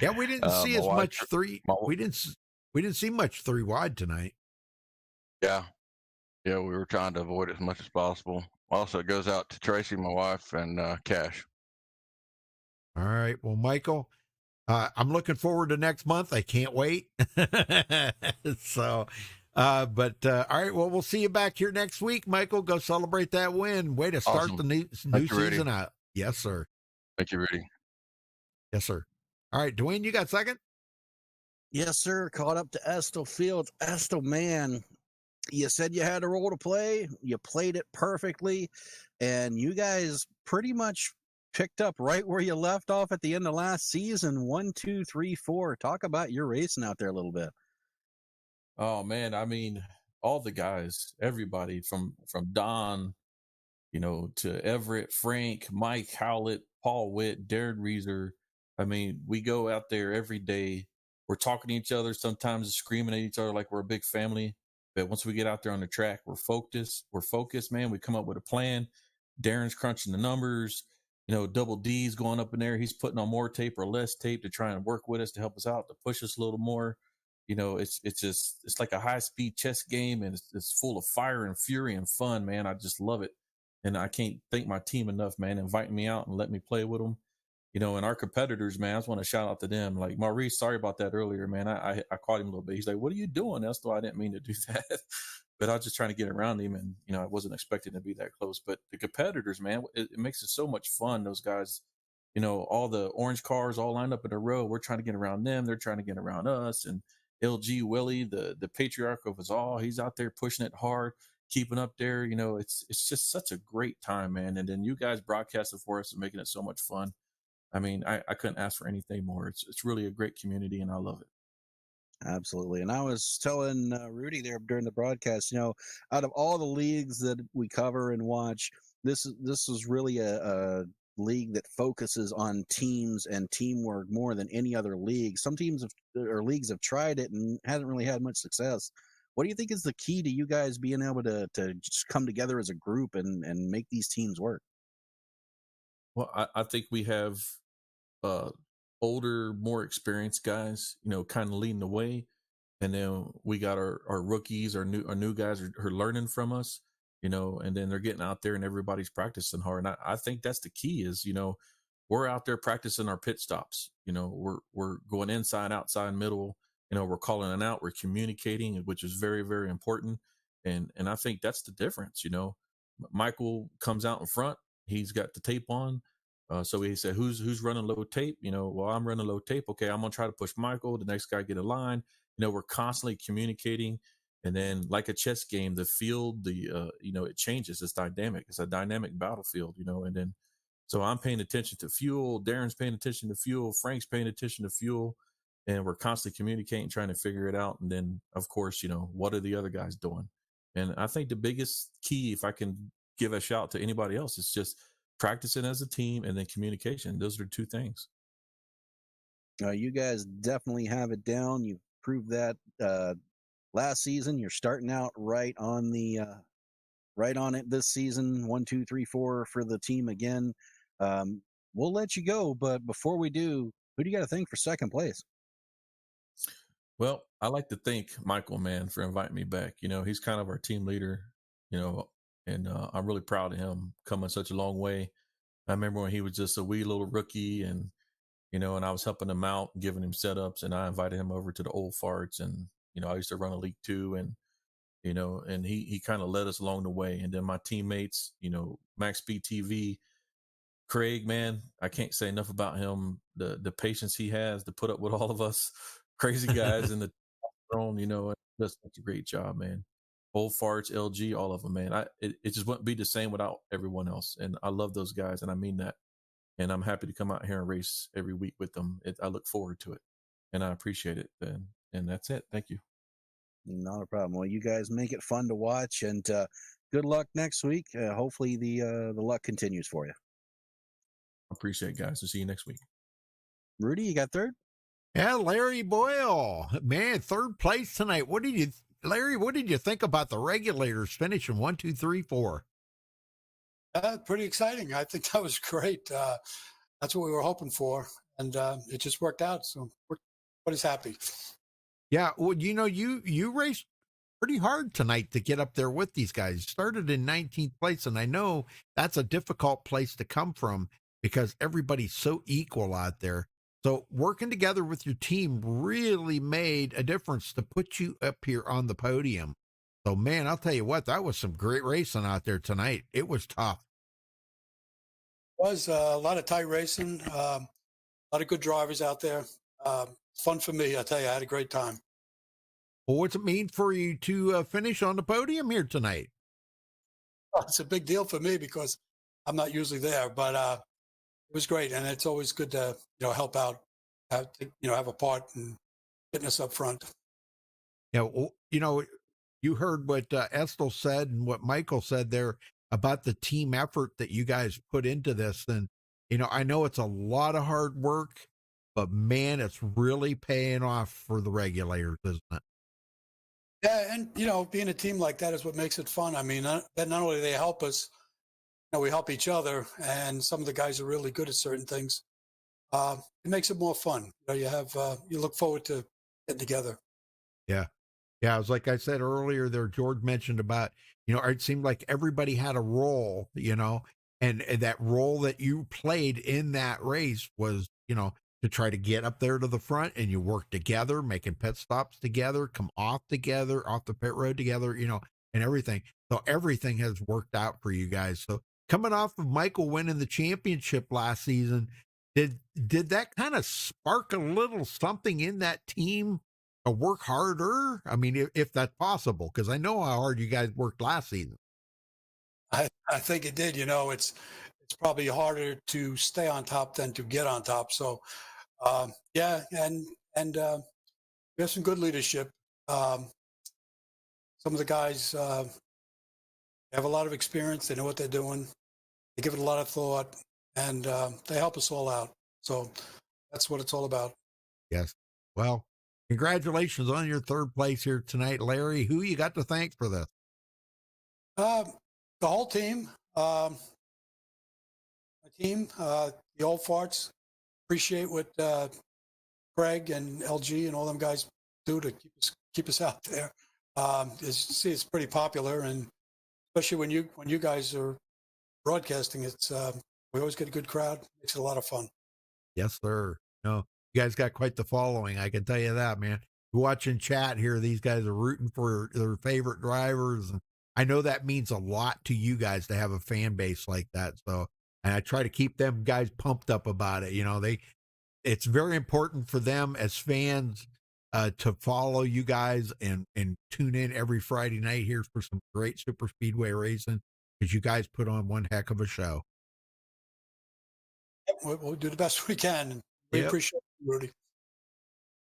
Yeah, we didn't see as much three. We didn't see much 3 wide tonight. Yeah. Yeah, we were trying to avoid it as much as possible. Also, it goes out to Tracy, my wife, and Cash. All right. Well, Michael, I'm looking forward to next month. I can't wait. So, all right. Well, we'll see you back here next week, Michael. Go celebrate that win. Way to start the new season out. Yes, sir. Thank you, Rudy. Yes, sir. All right, Dwayne, you got second? Yes, sir. Caught up to Estel Fields. Estel, man, you said you had a role to play. You played it perfectly, and you guys pretty much picked up right where you left off at the end of last season. 1, 2, 3, 4. Talk about your racing out there a little bit. Oh man, I mean, all the guys, everybody from Don, to Everett, Frank, Mike Howlett, Paul Witt, Darren Reeser. I mean, we go out there every day. We're talking to each other, sometimes screaming at each other like we're a big family. But once we get out there on the track, we're focused. We're focused, man. We come up with a plan. Darren's crunching the numbers. Double D's going up in there. He's putting on more tape or less tape to try and work with us to help us out, to push us a little more. It's like a high-speed chess game, and it's full of fire and fury and fun, man. I just love it. And I can't thank my team enough, man, inviting me out and letting me play with them. And our competitors, man, I just want to shout out to them. Like Maurice, sorry about that earlier, man. I caught him a little bit. He's like, "What are you doing, Estel?" I didn't mean to do that. But I was just trying to get around him, and, I wasn't expecting to be that close. But the competitors, man, it makes it so much fun. Those guys, all the orange cars all lined up in a row. We're trying to get around them. They're trying to get around us. And LG Willie, the patriarch of us all, he's out there pushing it hard. keeping up there. It's just such a great time, man. And then you guys broadcasting for us and making it so much fun. I mean, I couldn't ask for anything more. It's really a great community, and I love it. Absolutely. And I was telling Rudy there during the broadcast, out of all the leagues that we cover and watch, this is really a league that focuses on teams and teamwork more than any other league. Some teams or leagues have tried it and hasn't really had much success. What do you think is the key to you guys being able to just come together as a group and make these teams work? Well, I think we have older, more experienced guys, kind of leading the way. And then we got our rookies, our new guys are learning from us, and then they're getting out there and everybody's practicing hard. And I think that's the key is, we're out there practicing our pit stops. We're going inside, outside, middle, we're calling it out, we're communicating, which is very, very important. And I think that's the difference. Michael comes out in front, he's got the tape on. So he said, who's running low tape? Well, I'm running low tape. Okay, I'm going to try to push Michael. The next guy get a line. We're constantly communicating. And then like a chess game, the field, it changes. It's dynamic. It's a dynamic battlefield, and then, so I'm paying attention to fuel. Darren's paying attention to fuel. Frank's paying attention to fuel. And we're constantly communicating, trying to figure it out. And then, of course, what are the other guys doing? And I think the biggest key, if I can give a shout to anybody else, is just practicing as a team and then communication. Those are two things. You guys definitely have it down. You've proved that last season. You're starting out right on it this season. 1, 2, 3, 4 for the team again. We'll let you go, but before we do, who do you got to thank for second place? Well, I like to thank Michael, man, for inviting me back. He's kind of our team leader, and I'm really proud of him coming such a long way. I remember when he was just a wee little rookie and I was helping him out, giving him setups, and I invited him over to the Old Farts. And, I used to run a league too. And, and he kind of led us along the way. And then my teammates, MaxspeedTV, Craig, man, I can't say enough about him. The patience he has to put up with all of us crazy guys in the throne, does such a great job, man. Old Farts, LG, all of them, man. It just wouldn't be the same without everyone else. And I love those guys, and I mean that. And I'm happy to come out here and race every week with them. I look forward to it, and I appreciate it. And that's it. Thank you. Not a problem. Well, you guys make it fun to watch, and good luck next week. Hopefully the luck continues for you. Appreciate it, guys. We'll see you next week. Rudy, you got third? Yeah, Larry Boyle. Man, third place tonight. Larry, what did you think about the regulators finishing 1, 2, 3, 4? Pretty exciting. I think that was great. That's what we were hoping for, and it just worked out. So what is happy? Yeah, well, you raced pretty hard tonight to get up there with these guys. Started in 19th place, and I know that's a difficult place to come from because everybody's so equal out there. So working together with your team really made a difference to put you up here on the podium. So, man, I'll tell you what, that was some great racing out there tonight. It was tough. It was a lot of tight racing, a lot of good drivers out there. Fun for me, I tell you, I had a great time. Well, what's it mean for you to finish on the podium here tonight? Well, it's a big deal for me because I'm not usually there, but it was great, and it's always good to help out, have a part in getting us up front. Yeah, well, you heard what Estel said and what Michael said there about the team effort that you guys put into this. And I know it's a lot of hard work, but man, it's really paying off for the regulators, isn't it? Yeah, and being a team like that is what makes it fun. I mean, not only do they help us, we help each other, and some of the guys are really good at certain things. It makes it more fun. You look forward to getting together. Yeah. Yeah, it was like I said earlier there, George mentioned about, it seemed like everybody had a role, and that role that you played in that race was, to try to get up there to the front, and you work together, making pit stops together, come off together, off the pit road together, and everything. So everything has worked out for you guys. So coming off of Michael winning the championship last season, did that kind of spark a little something in that team work harder? I mean, if that's possible, because I know how hard you guys worked last season. I think it did. It's probably harder to stay on top than to get on top. So, yeah, and we have some good leadership. Some of the guys have a lot of experience. They know what they're doing. They give it a lot of thought, and they help us all out. So that's what it's all about. Yes. Well, congratulations on your third place here tonight, Larry. Who you got to thank for this? The whole team, my team, the old farts. Appreciate what Craig and LG and all them guys do to keep us out there. It's pretty popular, and especially when you guys are broadcasting, it's we always get a good crowd. Makes it a lot of fun. Yes, sir. No, you guys got quite the following. I can tell you that, man. Watching chat here, these guys are rooting for their favorite drivers. And I know that means a lot to you guys to have a fan base like that. So, and I try to keep them guys pumped up about it. It's very important for them as fans to follow you guys and tune in every Friday night here for some great super speedway racing, because you guys put on one heck of a show. We'll do the best we can. We appreciate you, Rudy.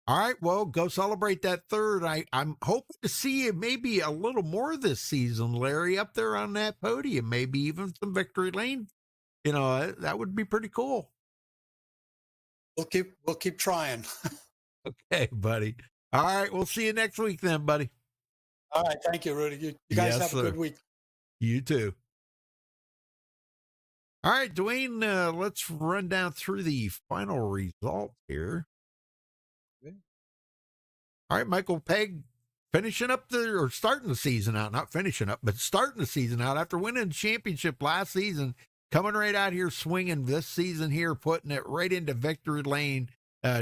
All right, well, go celebrate that third. I'm hoping to see you maybe a little more this season, Larry, up there on that podium, maybe even some victory lane. That would be pretty cool. We'll keep trying. Okay, buddy. All right, we'll see you next week then, buddy. All right, thank you, Rudy. You guys have a good week. You too. All right, Dwayne, let's run down through the final results here. Okay. All right, Michael Pegg finishing up starting the season out, not finishing up, but starting the season out after winning the championship last season, coming right out here swinging this season here, putting it right into victory lane,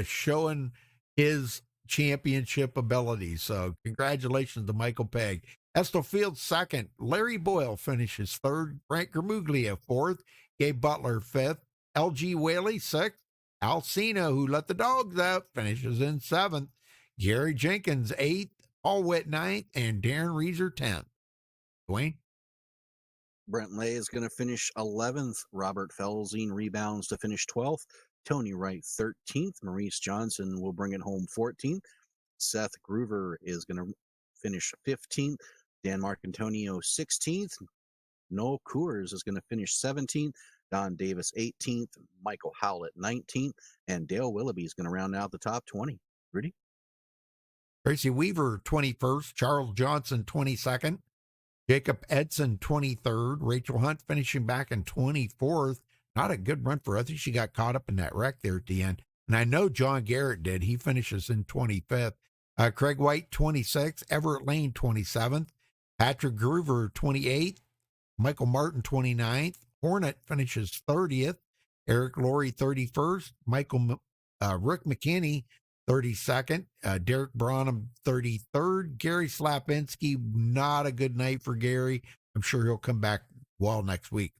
showing his championship abilities. So congratulations to Michael Pegg. Estill Field second. Larry Boyle finishes third. Frank Gramuglia fourth. Gabe Butler fifth. LG Whaley sixth. Alcina, who let the dogs out, finishes in seventh. Gary Jenkins eighth. Paul Witt ninth. And Darren Reeser 10th. Dwayne? Brent Lay is going to finish 11th. Robert Felzine rebounds to finish 12th. Tony Wright 13th. Maurice Johnson will bring it home 14th. Seth Groover is going to finish 15th. Dan Marcantonio 16th. Noel Coors is going to finish 17th. Don Davis 18th. Michael Howlett 19th. And Dale Willoughby is going to round out the top 20. Rudy? Tracy Weaver 21st. Charles Johnson 22nd. Jacob Edson 23rd. Rachel Hunt finishing back in 24th. Not a good run for her. I think she got caught up in that wreck there at the end. And I know John Garrett did. He finishes in 25th. Craig White 26th. Everett Lane 27th. Patrick Groover 28th. Michael Martin 29th. Hornet finishes 30th. Eric Laurie 31st. Rick McKinney 32nd. Derek Branham 33rd. Gary Slapinski, not a good night for Gary. I'm sure he'll come back well next week.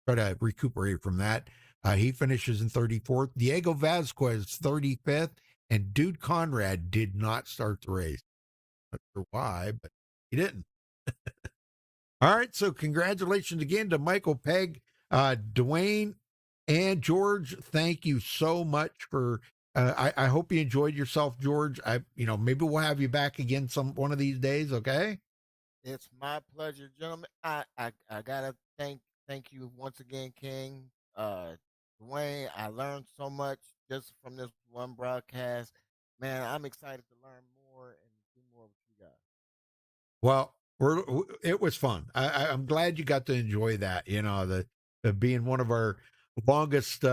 Try to recuperate from that. He finishes in 34th. Diego Vasquez 35th. And Dude Conrad did not start the race. Not sure why, but he didn't. All right, so congratulations again to Michael Pegg, Dwayne, and George. Thank you so much for. I hope you enjoyed yourself, George. Maybe we'll have you back again one of these days. Okay. It's my pleasure, gentlemen. I gotta thank you once again, King. Dwayne, I learned so much just from this one broadcast. Man, I'm excited to learn more and do more with you guys. Well, it was fun. I'm glad you got to enjoy that. The being one of our longest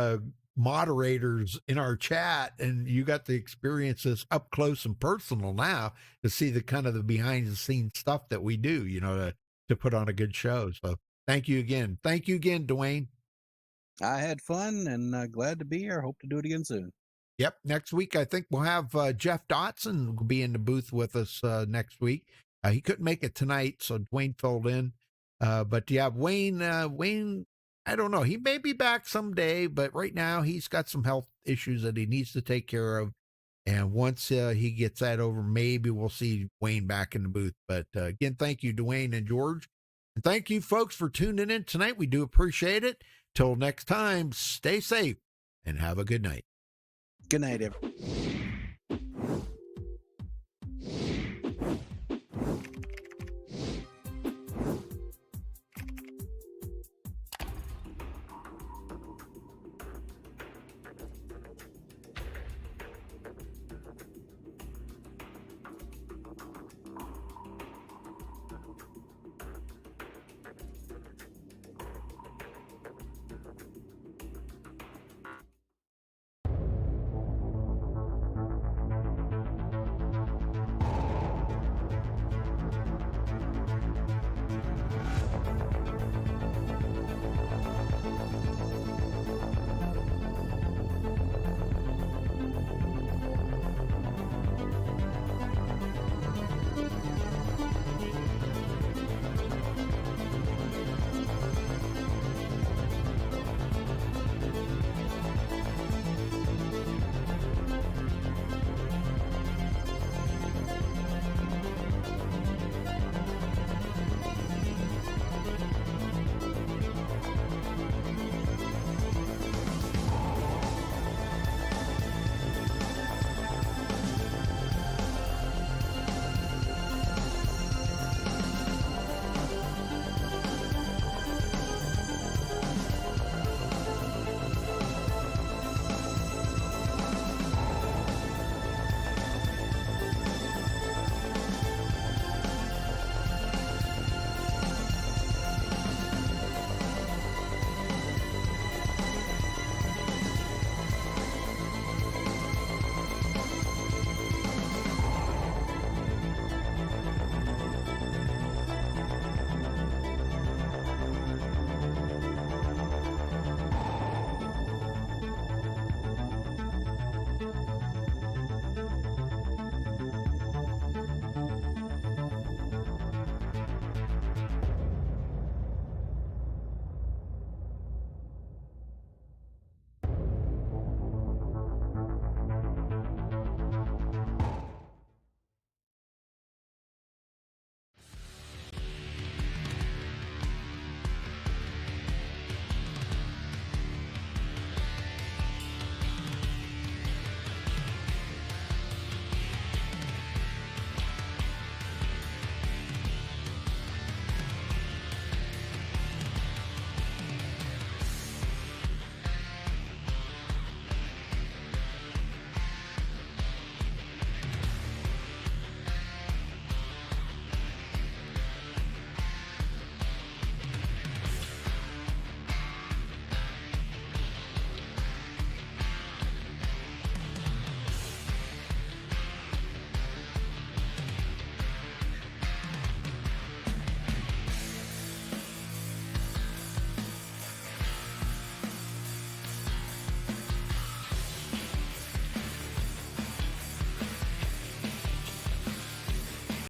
moderators in our chat, and you got to experience this up close and personal now to see the kind of the behind the scenes stuff that we do. To put on a good show. So thank you again. Thank you again, Dwayne. I had fun and glad to be here. Hope to do it again soon. Yep. Next week, I think we'll have Jeff Dotson will be in the booth with us next week. He couldn't make it tonight, so Dwayne filled in. But yeah, Wayne, I don't know. He may be back someday, but right now he's got some health issues that he needs to take care of. And once he gets that over, maybe we'll see Dwayne back in the booth. But again, thank you, Dwayne and George. And thank you, folks, for tuning in tonight. We do appreciate it. Till next time, stay safe and have a good night. Good night, everyone.